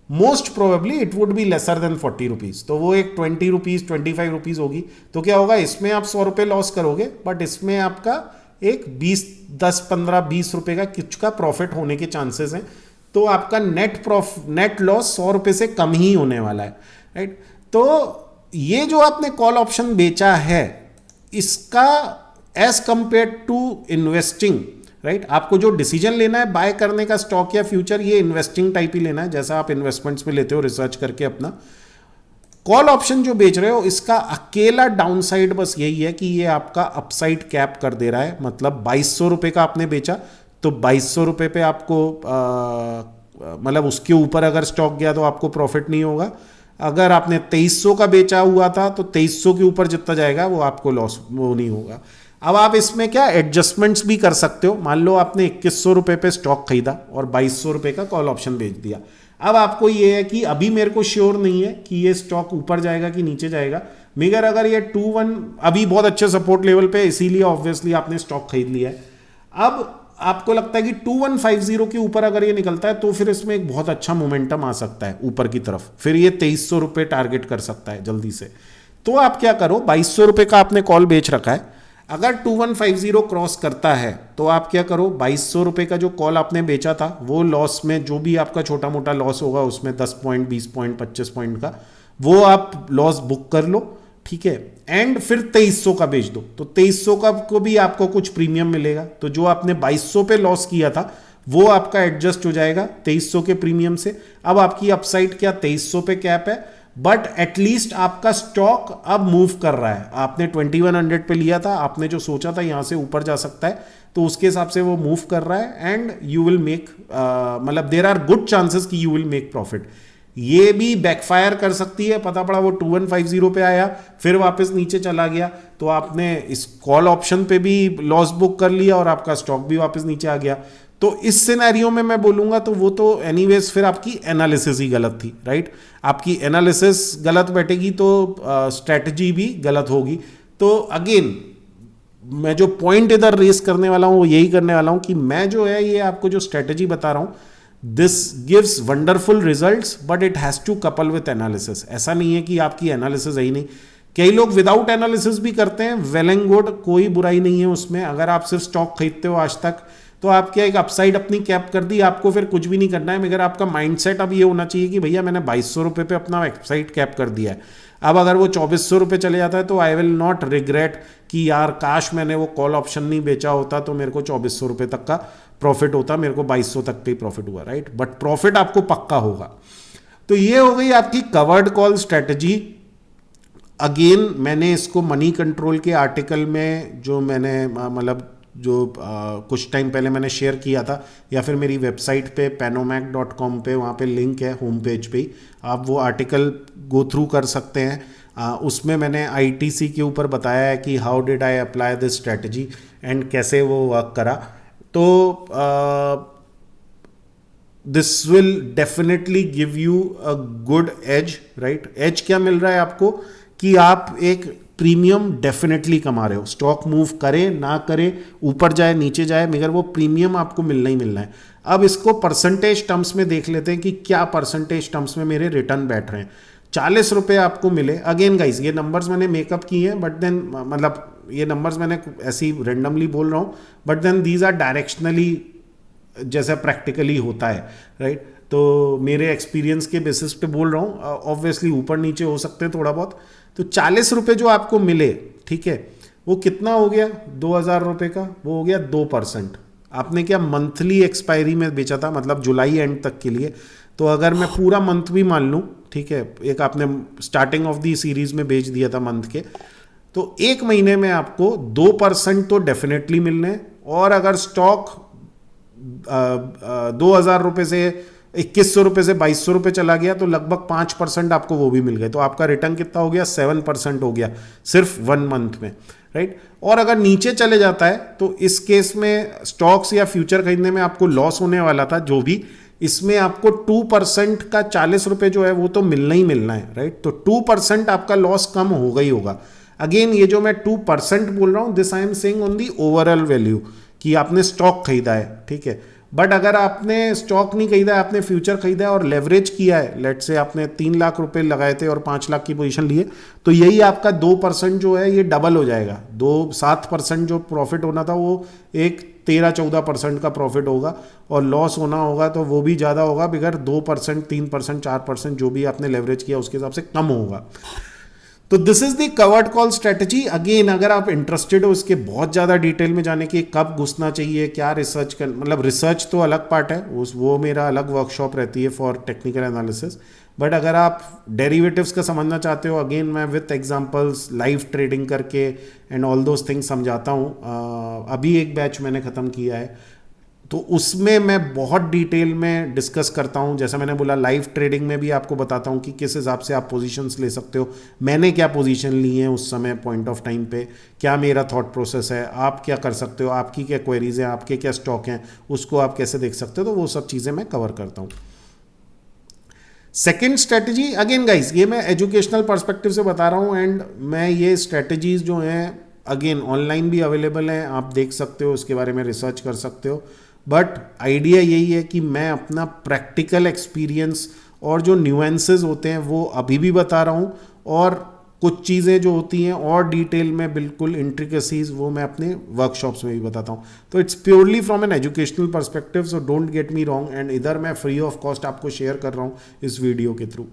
Most probably it would be lesser than 40 rupees, तो वो एक 20 रुपीज़ 25 रुपीज़ होगी। तो क्या होगा, इसमें आप 100 रुपये लॉस करोगे बट इसमें आपका एक 10 15 20 रुपये का कुछ का प्रॉफिट होने के चांसेस हैं। तो आपका नेट लॉस 100 रुपये से कम ही होने वाला है, राइट। तो ये जो आपने कॉल ऑप्शन बेचा है इसका as compared to investing, right, आपको जो डिसीजन लेना है बाय करने का स्टॉक या फ्यूचर, ये इन्वेस्टिंग टाइप ही लेना है जैसा आप इन्वेस्टमेंट्स में लेते हो रिसर्च करके अपना। कॉल ऑप्शन जो बेच रहे हो इसका अकेला डाउनसाइड बस यही है कि ये आपका अपसाइड कैप कर दे रहा है। मतलब 2200 रुपये का आपने बेचा तो 2200 रुपये पे आपको मतलब उसके ऊपर अगर स्टॉक गया तो आपको प्रॉफिट नहीं होगा। अगर आपने 2300 का बेचा हुआ था तो 2300 के ऊपर जितना जाएगा वो आपको लॉस वो नहीं होगा। अब आप इसमें क्या एडजस्टमेंट्स भी कर सकते हो। मान लो आपने 2100 रुपये पे स्टॉक खरीदा और 2200 रुपये का कॉल ऑप्शन बेच दिया। अब आपको ये है कि अभी मेरे को श्योर नहीं है कि ये स्टॉक ऊपर जाएगा कि नीचे जाएगा, मगर अगर ये 21 अभी बहुत अच्छे सपोर्ट लेवल पे, इसीलिए ऑब्वियसली आपने स्टॉक खरीद लिया है। अब आपको लगता है कि 2150 के ऊपर अगर ये निकलता है तो फिर इसमें एक बहुत अच्छा मोमेंटम आ सकता है ऊपर की तरफ, फिर ये 2300 रुपये टारगेट कर सकता है जल्दी से। तो आप क्या करो, 2200 रुपये का आपने कॉल बेच रखा है, अगर 2150 क्रॉस करता है तो आप क्या करो, 2200 रुपये का जो कॉल आपने बेचा था वो लॉस में जो भी आपका छोटा मोटा लॉस होगा उसमें 10 पॉइंट 20 पॉइंट 25 पॉइंट का वो आप लॉस बुक कर लो, ठीक है। एंड फिर 2300 का बेच दो तो 2300 का को भी आपको कुछ प्रीमियम मिलेगा। तो जो आपने 2200 पे लॉस किया था वो आपका एडजस्ट हो जाएगा 2300 के प्रीमियम से। अब आपकी अपसाइड क्या 2300 पे कैप है, बट एटलीस्ट आपका स्टॉक अब मूव कर रहा है। आपने 2100 पे लिया था, आपने जो सोचा था यहां से ऊपर जा सकता है तो उसके हिसाब से वो मूव कर रहा है एंड यू विल मेक मतलब देयर आर गुड चांसेस कि यू विल मेक प्रॉफिट। ये भी बैकफायर कर सकती है, पता पड़ा वो 2150 पे आया फिर वापस नीचे चला गया तो आपने इस कॉल ऑप्शन पे भी लॉस बुक कर लिया और आपका स्टॉक भी वापस नीचे आ गया। तो इस सिनेरियो में मैं बोलूंगा तो वो तो एनीवेज फिर आपकी एनालिसिस ही गलत थी, राइट। आपकी एनालिसिस गलत बैठेगी तो स्ट्रेटजी भी गलत होगी। तो अगेन मैं जो पॉइंट इधर रेस करने वाला हूं वो यही करने वाला हूं कि मैं जो है ये आपको जो स्ट्रेटजी बता रहा हूं this gives wonderful results, but it has to couple with analysis. ऐसा नहीं है कि आपकी एनालिसिस है ही नहीं, कई लोग विदाउट एनालिसिस भी करते हैं, वेल एंड गुड, कोई बुराई नहीं है उसमें। अगर आप सिर्फ स्टॉक खरीदते हो आज तक, तो आप क्या एक अपसाइड अपनी कैप कर दी, आपको फिर कुछ भी नहीं करना है, मगर आपका माइंडसेट अब ये होना चाहिए कि भैया मैंने 2200 रुपये पे अपना अपसाइड कैप कर दिया है। अब अगर वो 2400 रुपये चले जाता है तो आई विल नॉट रिग्रेट कि यार काश मैंने वो कॉल ऑप्शन नहीं बेचा होता तो मेरे को 2400 रुपये तक का प्रॉफिट होता, मेरे को 2200 तक का ही प्रॉफिट हुआ, राइट। बट प्रॉफिट आपको पक्का होगा। तो ये हो गई आपकी कवर्ड कॉल स्ट्रेटजी। अगेन मैंने इसको मनी कंट्रोल के आर्टिकल में जो मैंने मतलब जो कुछ टाइम पहले मैंने शेयर किया था, या फिर मेरी वेबसाइट पे panomac.com पे, वहाँ पे लिंक है होम पेज पे ही, आप वो आर्टिकल गो थ्रू कर सकते हैं। उसमें मैंने आईटीसी के ऊपर बताया है कि how did I apply this strategy and कैसे वो वर्क करा। तो this will definitely give you a good edge, right. Edge क्या मिल रहा है आपको कि आप एक प्रीमियम डेफिनेटली कमा रहे हो, स्टॉक मूव करे ना करे, ऊपर जाए नीचे जाए, मगर वो प्रीमियम आपको मिलना ही मिलना है। अब इसको परसेंटेज टर्म्स में देख लेते हैं कि क्या परसेंटेज टर्म्स में मेरे रिटर्न बैठ रहे हैं। 40 रुपये आपको मिले। अगेन गाइज ये नंबर्स मैंने मेकअप किए हैं, बट देन मतलब ये नंबर्स मैंने ऐसी रेंडमली बोल रहा हूँ, but then these are directionally जैसा प्रैक्टिकली होता है, राइट। तो मेरे एक्सपीरियंस के बेसिस पे बोल रहा हूँ, ऑब्वियसली ऊपर नीचे हो सकते हैं थोड़ा बहुत। तो 40 रुपये जो आपको मिले, ठीक है, वो कितना हो गया 2000 रुपये का, वो हो गया 2%। आपने क्या मंथली एक्सपायरी में बेचा था, मतलब जुलाई एंड तक के लिए। तो अगर मैं पूरा मंथ भी मान लूँ, ठीक है, एक आपने स्टार्टिंग ऑफ दी सीरीज में बेच दिया था मंथ के, तो एक महीने में आपको 2% तो डेफिनेटली मिलने। और अगर स्टॉक 2000 रुपये से 2100 रुपये से 2200 रुपये चला गया तो लगभग 5% आपको वो भी मिल गए। तो आपका रिटर्न कितना हो गया, 7% हो गया सिर्फ 1 मंथ में, राइट। और अगर नीचे चले जाता है तो इस केस में स्टॉक्स या फ्यूचर खरीदने में आपको लॉस होने वाला था जो भी, इसमें आपको 2% का 40 रुपये जो है वो तो मिलना ही मिलना है, राइट। तो 2% आपका लॉस कम होगा ही होगा। अगेन ये जो मैं 2% बोल रहा हूँ, this I am saying on the overall value, कि आपने स्टॉक खरीदा है, ठीक है। बट अगर आपने स्टॉक नहीं खरीदा है, आपने फ्यूचर खरीदा है और लेवरेज किया है, लेट से आपने 3 लाख रुपए लगाए थे और 5 लाख की पोजीशन लिए, तो यही आपका 2% जो है ये डबल हो जाएगा। 7% जो प्रॉफिट होना था वो एक 13-14% का प्रॉफिट होगा, और लॉस होना होगा तो वो भी ज़्यादा होगा, बगैर 2%, 3%, 4% जो भी आपने लेवरेज किया उसके हिसाब से कम होगा। तो this is the covered call strategy. Again अगर आप इंटरेस्टेड हो इसके बहुत ज़्यादा डिटेल में जाने की, कब घुसना चाहिए, क्या रिसर्च कर, मतलब रिसर्च तो अलग पार्ट है, वो मेरा अलग वर्कशॉप रहती है फॉर टेक्निकल एनालिसिस। बट अगर आप डेरिवेटिव्स का समझना चाहते हो, अगेन मैं विथ एग्जांपल्स लाइव ट्रेडिंग करके एंड ऑल दोज थिंग्स समझाता हूँ। अभी एक बैच मैंने ख़त्म किया है, तो उसमें मैं बहुत डिटेल में डिस्कस करता हूं। जैसा मैंने बोला, लाइव ट्रेडिंग में भी आपको बताता हूं कि किस हिसाब से आप पोजीशंस ले सकते हो, मैंने क्या पोजीशन ली है उस समय पॉइंट ऑफ टाइम पे, क्या मेरा थॉट प्रोसेस है, आप क्या कर सकते हो, आपकी क्या क्वेरीज हैं, आपके क्या स्टॉक हैं, उसको आप कैसे देख सकते हो। तो वो सब चीज़ें मैं कवर करता हूँ। सेकेंड स्ट्रेटजी, अगेन गाइज ये मैं एजुकेशनल पर्सपेक्टिव से बता रहा हूँ, एंड मैं ये स्ट्रेटजीज जो हैं अगेन ऑनलाइन भी अवेलेबल हैं, आप देख सकते हो, उसके बारे में रिसर्च कर सकते हो। बट आइडिया यही है कि मैं अपना प्रैक्टिकल एक्सपीरियंस और जो न्यूएंसेस होते हैं वो अभी भी बता रहा हूँ, और कुछ चीज़ें जो होती हैं और डिटेल में बिल्कुल इंट्रिकेसीज वो मैं अपने वर्कशॉप्स में भी बताता हूँ। तो it's purely from an educational perspective, so don't get me wrong, and इधर मैं फ्री ऑफ कॉस्ट आपको शेयर कर रहा हूँ इस वीडियो के through.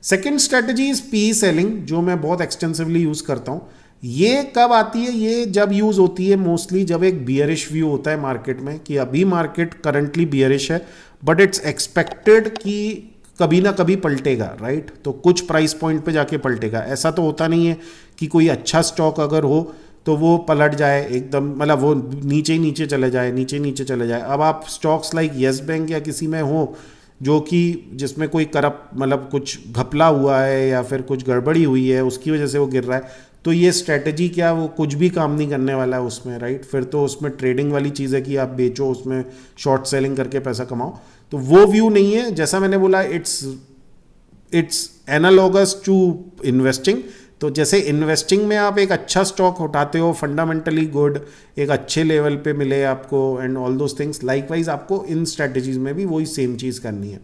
Second strategy is P selling, जो मैं बहुत एक्सटेंसिवली यूज़ करता हूँ। ये कब आती है, ये जब यूज़ होती है मोस्टली जब एक बियरिश व्यू होता है मार्केट में, कि अभी मार्केट करंटली बियरिश है, बट इट्स एक्सपेक्टेड कि कभी ना कभी पलटेगा, राइट। तो कुछ प्राइस पॉइंट पे जाके पलटेगा। ऐसा तो होता नहीं है कि कोई अच्छा स्टॉक अगर हो तो वो पलट जाए एकदम, मतलब वो नीचे ही नीचे चले जाए, नीचे नीचे चले जाए। अब आप स्टॉक्स लाइक येस बैंक या किसी में हो जो कि जिसमें कोई करप्ट, मतलब कुछ घपला हुआ है या फिर कुछ गड़बड़ी हुई है, उसकी वजह से वो गिर रहा है, तो ये स्ट्रेटजी क्या, वो कुछ भी काम नहीं करने वाला है उसमें, राइट। फिर तो उसमें ट्रेडिंग वाली चीज़ है कि आप बेचो, उसमें शॉर्ट सेलिंग करके पैसा कमाओ, तो वो व्यू नहीं है। जैसा मैंने बोला, इट्स एनालॉगस टू इन्वेस्टिंग। तो जैसे इन्वेस्टिंग में आप एक अच्छा स्टॉक उठाते हो, फंडामेंटली गुड, एक अच्छे लेवल पे मिले आपको and all those things, likewise आपको इन स्ट्रैटेजीज में भी वही सेम चीज़ करनी है।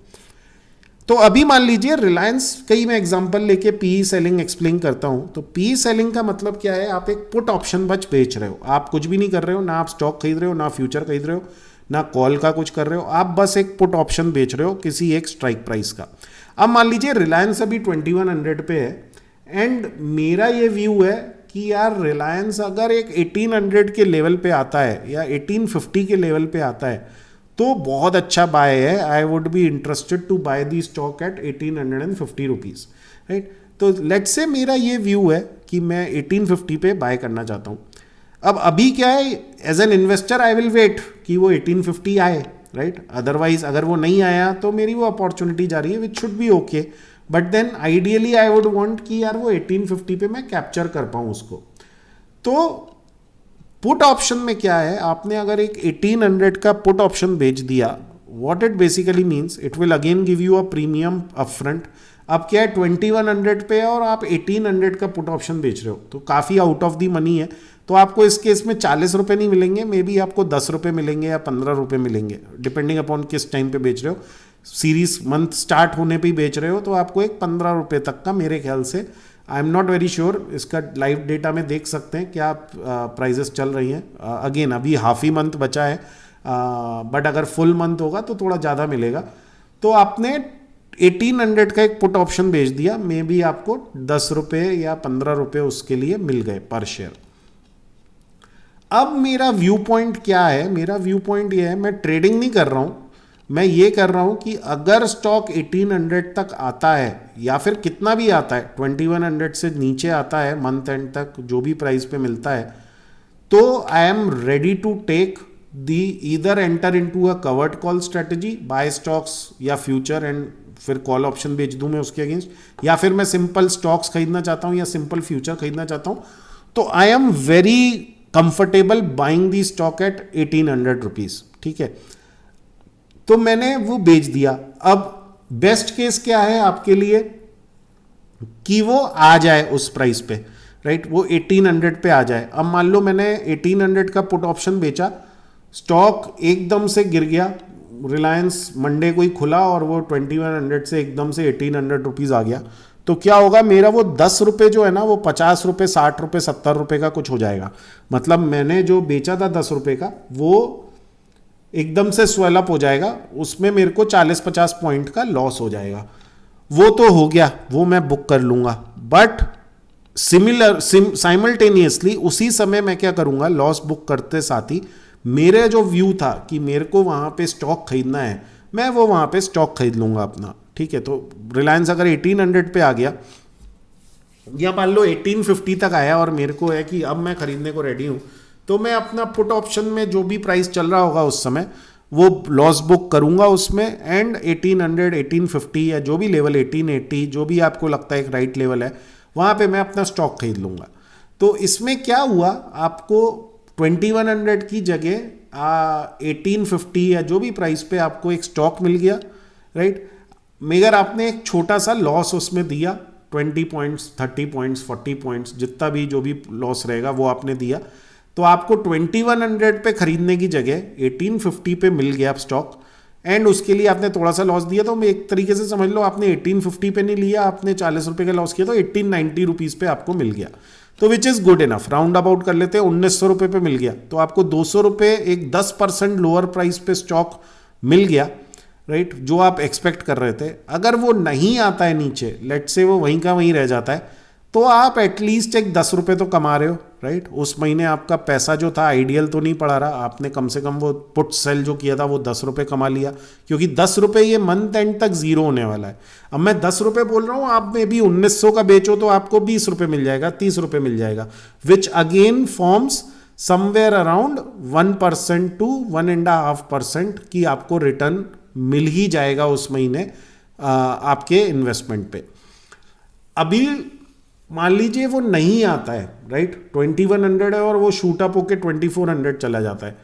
तो अभी मान लीजिए रिलायंस, कई मैं एग्जांपल लेके पीई सेलिंग एक्सप्लेन करता हूं। तो पीई सेलिंग का मतलब क्या है, आप एक पुट ऑप्शन बेच रहे हो, आप कुछ भी नहीं कर रहे हो, ना आप स्टॉक खरीद रहे हो, ना फ्यूचर खरीद रहे हो, ना कॉल का कुछ कर रहे हो, आप बस एक पुट ऑप्शन बेच रहे हो किसी एक स्ट्राइक प्राइस का। अब मान लीजिए रिलायंस अभी 2100 पे है एंड मेरा ये व्यू है कि यार रिलायंस अगर एक 1800 के लेवल पे आता है या 1850 के लेवल पे आता है तो बहुत अच्छा बाय है। I would be interested to buy the stock at 1850 rupees, right. तो लेट्स से मेरा ये व्यू है कि मैं 1850 पे बाय करना चाहता हूँ। अब अभी क्या है, as an investor I will wait कि वो 1850 आए, राइट। अदरवाइज अगर वो नहीं आया तो मेरी वो अपॉर्चुनिटी जा रही है, which should be okay. But then ideally I would want कि यार वो 1850 पे मैं कैप्चर कर पाऊँ उसको। तो पुट ऑप्शन में क्या है, आपने अगर एक 1800 का पुट ऑप्शन बेच दिया, what it basically means, it will again give you a premium upfront. अब क्या है 2100 पे और आप 1800 का पुट ऑप्शन बेच रहे हो, तो काफ़ी आउट ऑफ दी मनी है। तो आपको इस केस में 40 रुपये नहीं मिलेंगे, मे बी आपको 10 रुपये मिलेंगे या 15 रुपये मिलेंगे, डिपेंडिंग अपॉन किस टाइम पे बेच रहे हो। सीरीज मंथ स्टार्ट होने पे ही बेच रहे हो तो आपको एक 15 रुपये तक का, मेरे ख्याल से, आई एम नॉट वेरी श्योर, इसका लाइव डेटा में देख सकते हैं क्या प्राइजेस चल रही हैं। अगेन अभी हाफ ही मंथ बचा है, बट अगर फुल मंथ होगा तो थोड़ा ज़्यादा मिलेगा। तो आपने 1800 का एक पुट ऑप्शन बेच दिया, मे बी आपको 10 रुपये या 15 रुपये उसके लिए मिल गए पर शेयर। अब मेरा व्यू पॉइंट क्या है, मेरा व्यू पॉइंट ये है, मैं ट्रेडिंग नहीं कर रहा हूँ, मैं ये कर रहा हूं कि अगर स्टॉक 1800 तक आता है या फिर कितना भी आता है, 2100 से नीचे आता है मंथ एंड तक जो भी प्राइस पे मिलता है, तो I am ready to take the either enter into a covered call strategy, buy stocks या फ्यूचर एंड फिर कॉल ऑप्शन बेच दूं मैं उसके अगेंस्ट, या फिर मैं सिंपल स्टॉक्स खरीदना चाहता हूं या सिंपल फ्यूचर खरीदना चाहता हूं। तो I am very comfortable buying the stock eight 1800 rupees, ठीक है। तो मैंने वो बेच दिया। अब बेस्ट केस क्या है आपके लिए कि वो आ जाए उस प्राइस पे, राइट, वो 1800 पे आ जाए। अब मान लो मैंने 1800 का पुट ऑप्शन बेचा, स्टॉक एकदम से गिर गया, रिलायंस मंडे को ही खुला और वो 2100 से एकदम से 1800 रुपीज़ आ गया, तो क्या होगा, मेरा वो 10 रुपये जो है ना वो 50 रुपये, 60 रुपये, 70 रुपये का कुछ हो जाएगा। मतलब मैंने जो बेचा था 10 रुपये का वो एकदम से स्वेलअप हो जाएगा, उसमें मेरे को 40-50 पॉइंट का लॉस हो जाएगा। वो तो हो गया, वो मैं बुक कर लूंगा। बट साइमल्टेनियसली उसी समय मैं क्या करूंगा, लॉस बुक करते साथ ही मेरे जो व्यू था कि मेरे को वहां पे स्टॉक खरीदना है, मैं वो वहां पे स्टॉक खरीद लूंगा अपना, ठीक है। तो रिलायंस अगर 1800 पे आ गया या मान लो 1850 तक आया और मेरे को है कि अब मैं खरीदने को रेडी हूं, तो मैं अपना पुट ऑप्शन में जो भी प्राइस चल रहा होगा उस समय वो लॉस बुक करूंगा उसमें, एंड 1800, 1850 या जो भी लेवल, 1880 जो भी आपको लगता है एक राइट लेवल है, वहां पे मैं अपना स्टॉक खरीद लूंगा। तो इसमें क्या हुआ, आपको 2100 की जगह 1850 या जो भी प्राइस पे आपको एक स्टॉक मिल गया, राइट। मगर आपने एक छोटा सा लॉस उसमें दिया, 20 पॉइंट्स, 30 पॉइंट्स, 40 पॉइंट्स, जितना भी जो भी लॉस रहेगा वो आपने दिया। तो आपको 2100 पे खरीदने की जगह 1850 पे मिल गया स्टॉक, एंड उसके लिए आपने थोड़ा सा लॉस दिया। तो मैं एक तरीके से समझ लो आपने 1850 पे नहीं लिया, आपने 40 रुपये का लॉस किया, तो 1890 रुपीज़ पे आपको मिल गया, तो which is good enough. Round about कर लेते हैं, 1900 रुपये पे मिल गया, तो आपको 200 रुपये एक 10% लोअर प्राइस पे स्टॉक मिल गया, राइट, जो आप एक्सपेक्ट कर रहे थे। अगर वो नहीं आता है नीचे, लेट से वो वहीं का वहीं रह जाता है, तो आप एटलीस्ट एक 10 रुपये तो कमा रहे हो, राइट। उस महीने आपका पैसा जो था आइडियल तो नहीं पड़ा रहा, आपने कम से कम वो पुट सेल जो किया था वो 10 रुपये कमा लिया, क्योंकि 10 रुपये ये मंथ एंड तक जीरो होने वाला है। अब मैं 10 रुपये बोल रहा हूँ, आप में भी 1900 का बेचो तो आपको 20 रुपये मिल जाएगा, 30 रुपये मिल जाएगा, which again forms somewhere around 1% to 1.5% की आपको रिटर्न मिल ही जाएगा उस महीने आपके इन्वेस्टमेंट पे। अभी मान लीजिए वो नहीं आता है, राइट, 2100 है और वो शूट अप होके 2400 चला जाता है,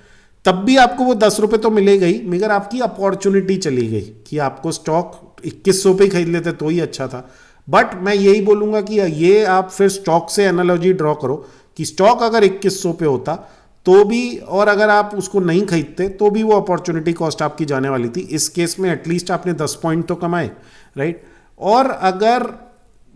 तब भी आपको वो 10 रुपये तो मिलेगा ही, मगर आपकी अपॉर्चुनिटी चली गई कि आपको स्टॉक 2100 पे ही खरीद लेते तो ही अच्छा था। बट मैं यही बोलूंगा कि ये आप फिर स्टॉक से एनालॉजी ड्रॉ करो कि स्टॉक अगर 2100 पे होता तो भी, और अगर आप उसको नहीं खरीदते तो भी वो अपॉर्चुनिटी कॉस्ट आपकी जाने वाली थी। इस केस में एटलीस्ट आपने 10 पॉइंट तो कमाए, राइट। और अगर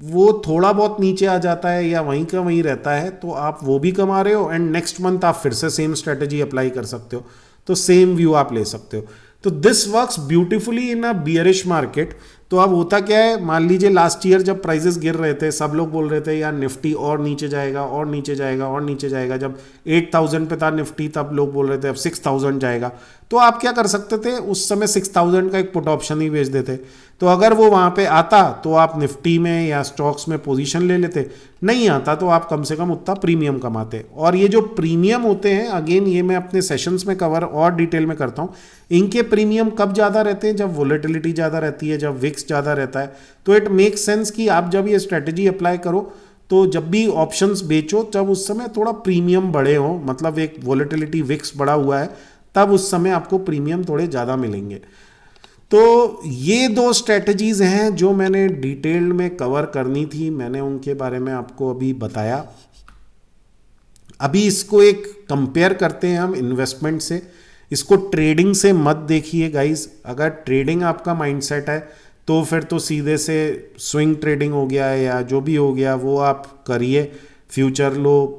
वो थोड़ा बहुत नीचे आ जाता है या वहीं का वहीं रहता है तो आप वो भी कमा रहे हो, एंड नेक्स्ट मंथ आप फिर से सेम स्ट्रेटेजी अप्लाई कर सकते हो, तो सेम व्यू आप ले सकते हो। तो this works beautifully in a bearish market. तो अब होता क्या है, मान लीजिए लास्ट ईयर जब प्राइसेस गिर रहे थे, सब लोग बोल रहे थे यार निफ्टी और नीचे जाएगा और नीचे जाएगा और नीचे जाएगा। जब 8000 पे था निफ्टी तब लोग बोल रहे थे अब 6000 जाएगा। तो आप क्या कर सकते थे, उस समय 6000 का एक पुट ऑप्शन ही बेच देते। तो अगर वो वहाँ पे आता तो आप निफ्टी में या स्टॉक्स में पोजीशन ले लेते, नहीं आता तो आप कम से कम उतना प्रीमियम कमाते। और ये जो प्रीमियम होते हैं, अगेन ये मैं अपने सेशंस में कवर और डिटेल में करता हूँ, इनके प्रीमियम कब ज़्यादा रहते हैं, जब वोलेटिलिटी ज़्यादा रहती है, जब विक्स ज़्यादा रहता है। तो इट मेक सेंस कि आप जब ये स्ट्रेटेजी अप्लाई करो तो जब भी ऑप्शंस बेचो जब उस समय थोड़ा प्रीमियम बढ़े हो, मतलब एक वोलेटिलिटी विक्स बढ़ा हुआ है, तब उस समय आपको प्रीमियम थोड़े ज़्यादा मिलेंगे। तो ये दो स्ट्रेटजीज हैं जो मैंने डिटेल में कवर करनी थी, मैंने उनके बारे में आपको अभी बताया। अभी इसको एक कंपेयर करते हैं हम इन्वेस्टमेंट से। इसको ट्रेडिंग से मत देखिए गाइस। अगर ट्रेडिंग आपका माइंडसेट है तो फिर तो सीधे से स्विंग ट्रेडिंग हो गया है या जो भी हो गया वो आप करिए। फ्यूचर लो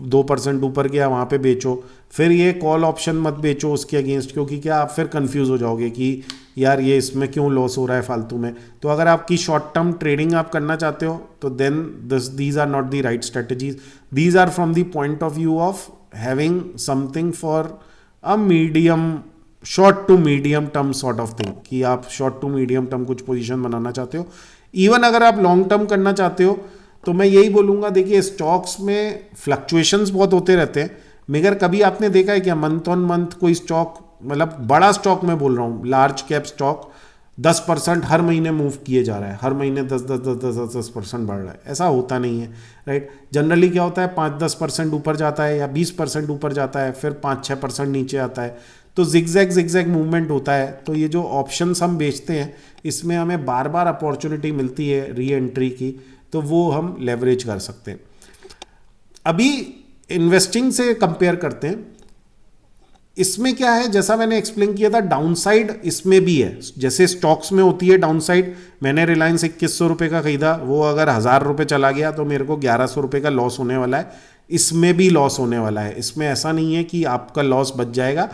2% ऊपर गया वहाँ पे बेचो। फिर ये कॉल ऑप्शन मत बेचो उसके अगेंस्ट, क्योंकि क्या आप फिर कंफ्यूज हो जाओगे कि यार ये इसमें क्यों लॉस हो रहा है फालतू में। तो अगर आपकी शॉर्ट टर्म ट्रेडिंग आप करना चाहते हो तो then these are not the right strategies. These are from the point of view of having something for a medium, short to medium term sort of thing, कि आप शॉर्ट टू मीडियम टर्म कुछ पोजीशन बनाना चाहते हो। इवन अगर आप लॉन्ग टर्म करना चाहते हो तो मैं यही बोलूँगा, देखिए स्टॉक्स में फ्लक्चुएशंस बहुत होते रहते हैं, मगर कभी आपने देखा है क्या मंथ ऑन मंथ कोई स्टॉक, मतलब बड़ा स्टॉक मैं बोल रहा हूँ, लार्ज कैप स्टॉक 10% हर महीने मूव किए जा रहा है, हर महीने 10% बढ़ रहा है? ऐसा होता नहीं है, राइट। जनरली क्या होता है 5-10% ऊपर जाता है या 20% ऊपर जाता है, फिर 5-6% नीचे आता है। तो जिगजैग मूवमेंट होता है। तो ये जो ऑप्शंस हम बेचते हैं इसमें हमें बार बार अपॉर्चुनिटी मिलती है री एंट्री की, तो वो हम लेवरेज कर सकते हैं। अभी इन्वेस्टिंग से कंपेयर करते हैं। इसमें क्या है, जैसा मैंने एक्सप्लेन किया था, डाउनसाइड इसमें भी है। जैसे स्टॉक्स में होती है डाउनसाइड, मैंने रिलायंस 2100 रुपये का खरीदा, वो अगर 1000 रुपये चला गया तो मेरे को 1100 रुपये का लॉस होने वाला है। इसमें भी लॉस होने वाला है। इसमें ऐसा नहीं है कि आपका लॉस बच जाएगा,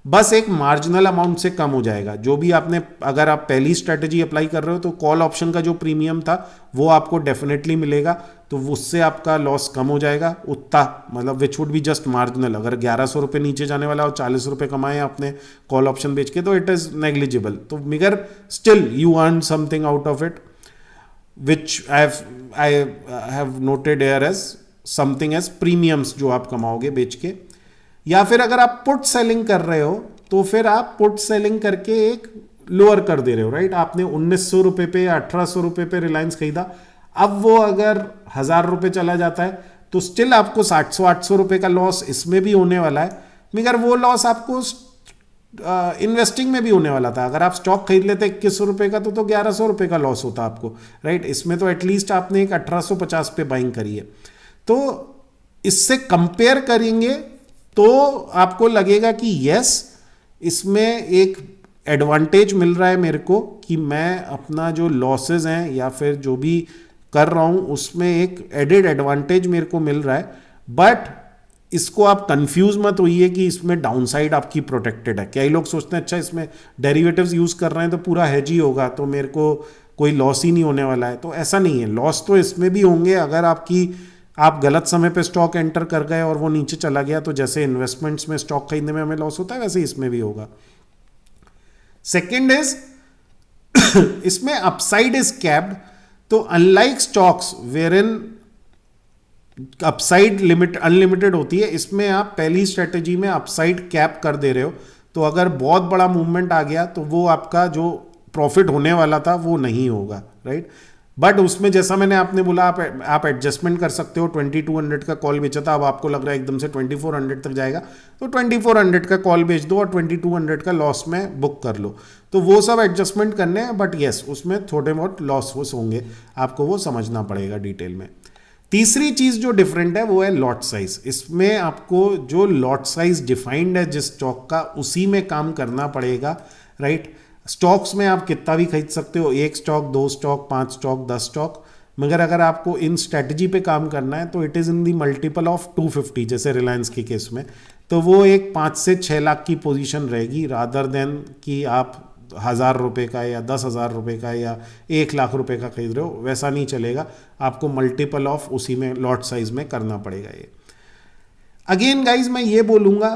बस एक मार्जिनल अमाउंट से कम हो जाएगा। जो भी आपने, अगर आप पहली स्ट्रेटजी अप्लाई कर रहे हो तो कॉल ऑप्शन का जो प्रीमियम था वो आपको डेफिनेटली मिलेगा, तो उससे आपका लॉस कम हो जाएगा उतना, मतलब which would be just marginal. अगर 1100 रुपये नीचे जाने वाला और 40 रुपये कमाए आपने कॉल ऑप्शन बेच के तो इट इज़ नेग्लिजिबल। तो मगर still you earn something out of it, which I have noted here as something as premiums जो आप कमाओगे बेच के। या फिर अगर आप पुट सेलिंग कर रहे हो तो फिर आप पुट सेलिंग करके एक लोअर कर दे रहे हो, राइट। आपने 1900 रुपये पे या 1800 रुपये पे रिलायंस खरीदा, अब वो अगर 1000 रुपये चला जाता है तो स्टिल आपको 700-800 रुपये का लॉस इसमें भी होने वाला है, मगर वो लॉस आपको इन्वेस्टिंग में भी होने वाला था। अगर आप स्टॉक खरीद लेते 2100 रुपये का तो 1100 रुपये का लॉस होता आपको, राइट। इसमें तो एटलीस्ट आपने एक 1850 पे बाइंग करी है। तो इससे कंपेयर करेंगे तो आपको लगेगा कि यस, इसमें एक एडवांटेज मिल रहा है मेरे को कि मैं अपना जो लॉसेस हैं या फिर जो भी कर रहा हूं उसमें एक एडेड एडवांटेज मेरे को मिल रहा है। बट इसको आप कंफ्यूज मत होइए कि इसमें डाउनसाइड आपकी प्रोटेक्टेड है। कई लोग सोचते हैं अच्छा इसमें डेरिवेटिव्स यूज कर रहे हैं तो पूरा हेज ही होगा तो मेरे को कोई लॉस ही नहीं होने वाला है। तो ऐसा नहीं है, लॉस तो इसमें भी होंगे अगर आप गलत समय पे स्टॉक एंटर कर गए और वो नीचे चला गया। तो जैसे इन्वेस्टमेंट्स में स्टॉक खरीदने में हमें लॉस होता है वैसे इसमें भी होगा। सेकंड इज इसमें अपसाइड इज कैप्ड। तो unlike stocks where in upside limit unlimited होती है, इसमें आप पहली स्ट्रेटेजी में अपसाइड कैप कर दे रहे हो। तो अगर बहुत बड़ा मूवमेंट आ गया तो वो आपका जो प्रॉफिट होने वाला था वो नहीं होगा, राइट। बट उसमें जैसा मैंने आपने बोला आप एडजस्टमेंट कर सकते हो। 2200 का कॉल बेचा था, अब आपको लग रहा है एकदम से 2400 तक जाएगा, तो 2400 का कॉल बेच दो और 2200 का लॉस में बुक कर लो। तो वो सब एडजस्टमेंट करने हैं, बट येस उसमें थोड़े बहुत लॉस होंगे, आपको वो समझना पड़ेगा डिटेल में। तीसरी चीज जो डिफरेंट है वो है लॉट साइज। इसमें आपको जो लॉट साइज डिफाइंड है जिस स्टॉक का, उसी में काम करना पड़ेगा, राइट। स्टॉक्स में आप कितना भी खरीद सकते हो, 1 स्टॉक, 2 स्टॉक, 5 स्टॉक, 10 स्टॉक, मगर अगर आपको इन स्ट्रेटजी पे काम करना है तो it is in the multiple of 250, जैसे रिलायंस के केस में, तो वो एक 5 से 6 लाख की पोजीशन रहेगी, रादर देन कि आप 1000 रुपये का या 10,000 रुपये का या 1 लाख रुपये का खरीद रहे हो, वैसा नहीं चलेगा। आपको मल्टीपल ऑफ उसी में लॉट साइज में करना पड़ेगा ये। अगेन गाइज मैं ये बोलूँगा,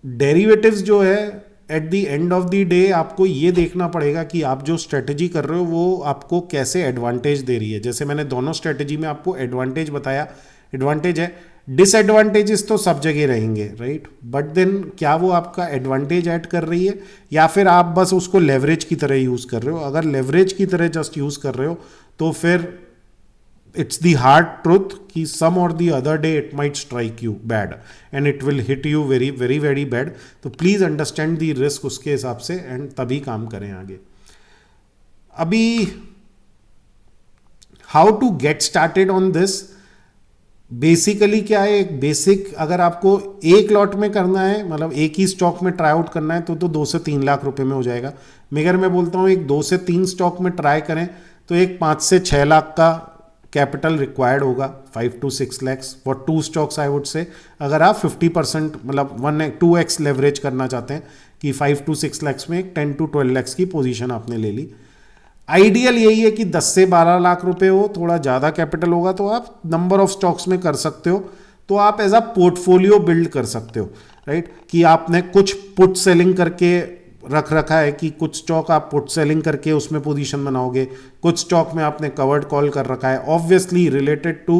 डेरिवेटिव्स जो है at the end of the day आपको ये देखना पड़ेगा कि आप जो स्ट्रेटजी कर रहे हो वो आपको कैसे एडवांटेज दे रही है। जैसे मैंने दोनों स्ट्रेटजी में आपको एडवांटेज बताया, एडवांटेज है, डिसएडवांटेजेस तो सब जगह रहेंगे, राइट, बट देन क्या वो आपका एडवांटेज ऐड कर रही है या फिर आप बस उसको लेवरेज की तरह यूज कर रहे हो। अगर लेवरेज की तरह जस्ट यूज कर रहे हो तो फिर इट्स द हार्ड ट्रुथ कि सम और the other day it might strike you bad and it will hit you very very very bad. तो प्लीज अंडरस्टैंड द रिस्क उसके हिसाब से एंड तभी काम करें आगे। अभी how to get started on this, basically क्या है, एक बेसिक, अगर आपको एक लॉट में करना है, मतलब एक ही स्टॉक में ट्राई आउट करना है तो 2 से 3 लाख रुपए में हो जाएगा। मगर मैं बोलता हूँ एक 2 से 3 स्टॉक में ट्राई करें तो एक 5 से 6 लाख का कैपिटल रिक्वायर्ड होगा, 5 to 6 lakhs for 2 stocks I would से। अगर आप 50% मतलब 2x लेवरेज करना चाहते हैं कि 5 to 6 lakhs में एक 10 to 12 lakhs की पोजीशन आपने ले ली। आइडियल यही है कि 10 से 12 लाख रुपए हो, थोड़ा ज़्यादा कैपिटल होगा तो आप नंबर ऑफ स्टॉक्स में कर सकते हो, तो आप एज अ पोर्टफोलियो बिल्ड कर सकते हो, राइट, कि आपने कुछ पुट सेलिंग करके रख रखा है कि कुछ स्टॉक आप पुट सेलिंग करके उसमें पोजीशन बनाओगे, कुछ स्टॉक में आपने कवर्ड कॉल कर रखा है। ऑब्वियसली रिलेटेड टू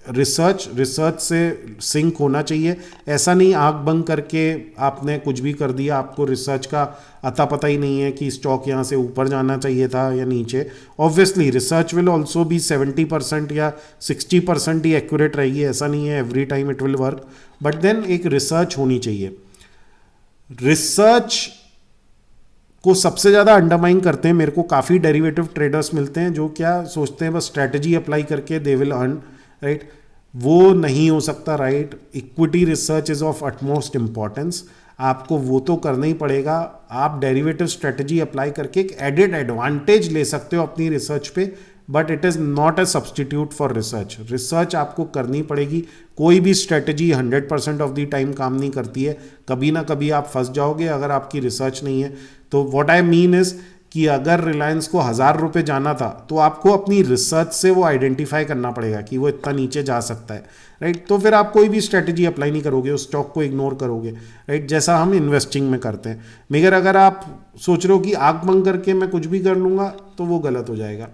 रिसर्च से सिंक होना चाहिए। ऐसा नहीं आंख बंद करके आपने कुछ भी कर दिया, आपको रिसर्च का अता पता ही नहीं है कि स्टॉक यहाँ से ऊपर जाना चाहिए था या नीचे। ऑब्वियसली रिसर्च विल ऑल्सो भी 70% या 60% ही एक्यूरेट रहेगी, ऐसा नहीं है every time it will work, but then एक रिसर्च होनी चाहिए। रिसर्च को सबसे ज़्यादा अंडरमाइन करते हैं, मेरे को काफ़ी डेरिवेटिव ट्रेडर्स मिलते हैं जो क्या सोचते हैं बस स्ट्रैटेजी अप्लाई करके दे विल अर्न, राइट, वो नहीं हो सकता, right. Equity research is of utmost importance, आपको वो तो करना ही पड़ेगा। आप डेरिवेटिव स्ट्रेटजी अप्लाई करके एक एडेड एडवांटेज ले सकते हो अपनी रिसर्च पे, but it is not a substitute for research. Research आपको करनी पड़ेगी, कोई भी स्ट्रेटजी 100% ऑफ द टाइम काम नहीं करती है, कभी ना कभी आप फंस जाओगे अगर आपकी रिसर्च नहीं है। तो व्हाट आई मीन इज कि अगर रिलायंस को 1000 रुपये जाना था तो आपको अपनी रिसर्च से वो आइडेंटिफाई करना पड़ेगा कि वो इतना नीचे जा सकता है, राइट। तो फिर आप कोई भी स्ट्रेटजी अप्लाई नहीं करोगे, उस स्टॉक को इग्नोर करोगे, राइट, जैसा हम इन्वेस्टिंग में करते हैं। मगर अगर आप सोच रहे हो कि आंख बंद करके मैं कुछ भी कर लूँगा तो वो गलत हो जाएगा।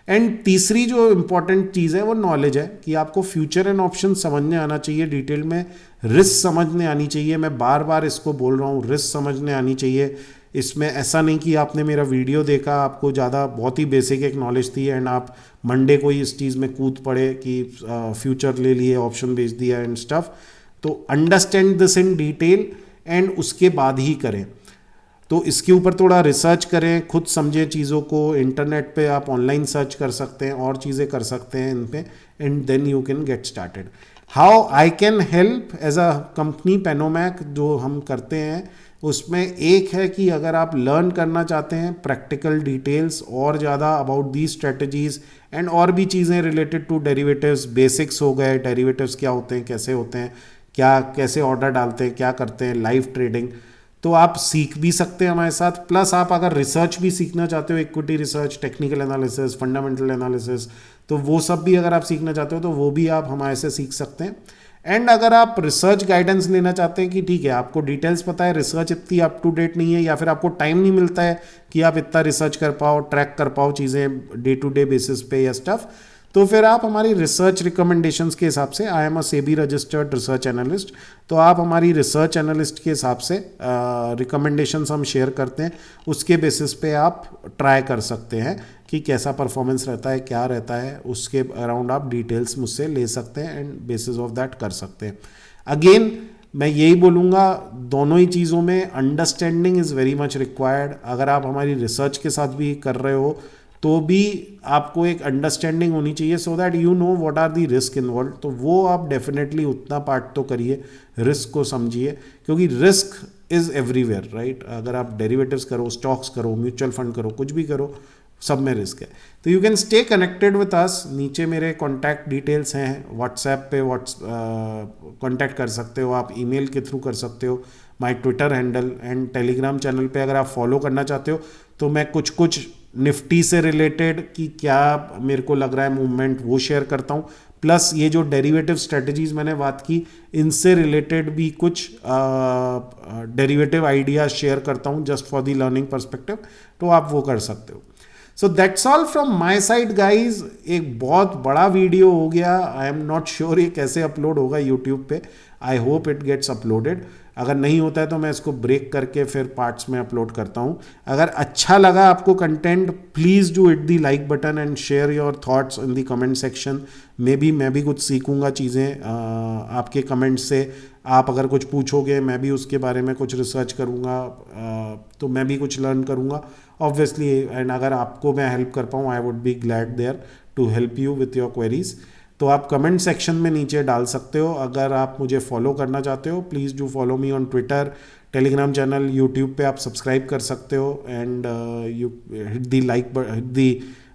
एंड तीसरी जो इंपॉर्टेंट चीज़ है वो नॉलेज है कि आपको फ्यूचर एंड ऑप्शन समझने आना चाहिए, डिटेल में रिस्क समझने आनी चाहिए। मैं बार बार इसको बोल रहा हूँ, रिस्क समझने आनी चाहिए। इसमें ऐसा नहीं कि आपने मेरा वीडियो देखा, आपको ज़्यादा बहुत ही बेसिक एक नॉलेज थी एंड आप मंडे को ही इस चीज़ में कूद पड़े कि फ्यूचर ले लिए, ऑप्शन बेच दिया एंड स्टफ। तो understand this in detail and उसके बाद ही करें। तो इसके ऊपर थोड़ा रिसर्च करें, खुद समझें चीज़ों को। इंटरनेट पे आप ऑनलाइन सर्च कर सकते हैं और चीज़ें कर सकते हैं इन पे, and then you can get started. How I can help as a company Penomac, जो हम करते हैं उसमें एक है कि अगर आप लर्न करना चाहते हैं प्रैक्टिकल डिटेल्स और ज़्यादा अबाउट दी स्ट्रेटजीज एंड और भी चीज़ें रिलेटेड टू डेरिवेटिव्स, बेसिक्स हो गए, डेरिवेटिव्स क्या होते हैं, कैसे होते हैं, क्या कैसे ऑर्डर डालते हैं, क्या करते हैं, लाइव ट्रेडिंग, तो आप सीख भी सकते हैं हमारे साथ। प्लस आप अगर रिसर्च भी सीखना चाहते हो, equity research, technical analysis, fundamental analysis, तो वो सब भी अगर आप सीखना चाहते हो तो वो भी आप हमारे से सीख सकते हैं। एंड अगर आप रिसर्च गाइडेंस लेना चाहते हैं कि ठीक है आपको डिटेल्स पता है, रिसर्च इतनी अप टू डेट नहीं है या फिर आपको टाइम नहीं मिलता है कि आप इतना रिसर्च कर पाओ, ट्रैक कर पाओ चीज़ें डे टू डे बेसिस पे या स्टफ, तो फिर आप हमारी रिसर्च रिकमेंडेशंस के हिसाब से, I am a SEBI registered research analyst, तो आप हमारी रिसर्च एनालिस्ट के हिसाब से रिकमेंडेशंस हम शेयर करते हैं, उसके बेसिस पे आप ट्राई कर सकते हैं कि कैसा परफॉर्मेंस रहता है, क्या रहता है, उसके अराउंड आप डिटेल्स मुझसे ले सकते हैं एंड बेसिस ऑफ दैट कर सकते हैं। अगेन मैं यही बोलूँगा, दोनों ही चीज़ों में understanding is very much required. अगर आप हमारी रिसर्च के साथ भी कर रहे हो तो भी आपको एक अंडरस्टैंडिंग होनी चाहिए so that you know what are the risk involve. तो वो आप डेफिनेटली उतना पार्ट तो करिए, रिस्क को समझिए, क्योंकि रिस्क इज़ एवरीवेयर राइट। अगर आप डेरिवेटिव्स करो, स्टॉक्स करो, म्यूचुअल फंड करो, कुछ भी करो, सब में रिस्क है। तो you can stay connected with us. नीचे मेरे कॉन्टैक्ट डिटेल्स हैं, व्हाट्सएप पे कॉन्टैक्ट कर सकते हो आप, ईमेल के थ्रू कर सकते हो, my Twitter handle and Telegram channel पे अगर आप फॉलो करना चाहते हो तो मैं कुछ कुछ निफ्टी से रिलेटेड कि क्या मेरे को लग रहा है मूवमेंट वो शेयर करता हूँ, प्लस ये जो डेरिवेटिव स्ट्रेटजीज मैंने बात की इनसे रिलेटेड भी कुछ डेरिवेटिव आइडियाज शेयर करता हूँ just for the learning perspective, तो आप वो कर सकते हो। सो that's all from my side guys. एक बहुत बड़ा वीडियो हो गया, आई एम नॉट श्योर ये कैसे अपलोड होगा यूट्यूब पे, I hope it gets uploaded. अगर नहीं होता है तो मैं इसको ब्रेक करके फिर पार्ट्स में अपलोड करता हूँ। अगर अच्छा लगा आपको content, please do hit the like button and share your thoughts in the comment section. May be मैं भी कुछ सीखूंगा चीज़ें आपके कमेंट से। आप अगर कुछ पूछोगे मैं भी उसके बारे में कुछ रिसर्च करूँगा, तो मैं भी कुछ लर्न करूँगा ऑब्वियसली। एंड अगर आपको मैं हेल्प कर पाऊँ, I would be glad there to help you with your queries. तो आप कमेंट सेक्शन में नीचे डाल सकते हो। अगर आप मुझे फॉलो करना चाहते हो, please do follow me on Twitter, Telegram channel, YouTube पे आप सब्सक्राइब कर सकते हो and you hit the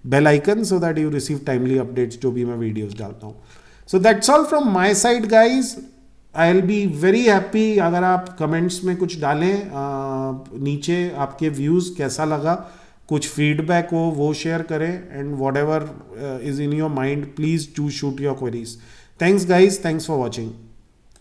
bell icon so that you receive timely updates जो भी मैं वीडियोस डालता हूँ। So that's all from my side guys. I will be very happy अगर आप कमेंट्स में कुछ डालें, नीचे आपके व्यूज़ कैसा लगा, कुछ फीडबैक हो वो शेयर करें, and what ever is in your mind please do shoot your queries. Thanks guys, thanks for watching.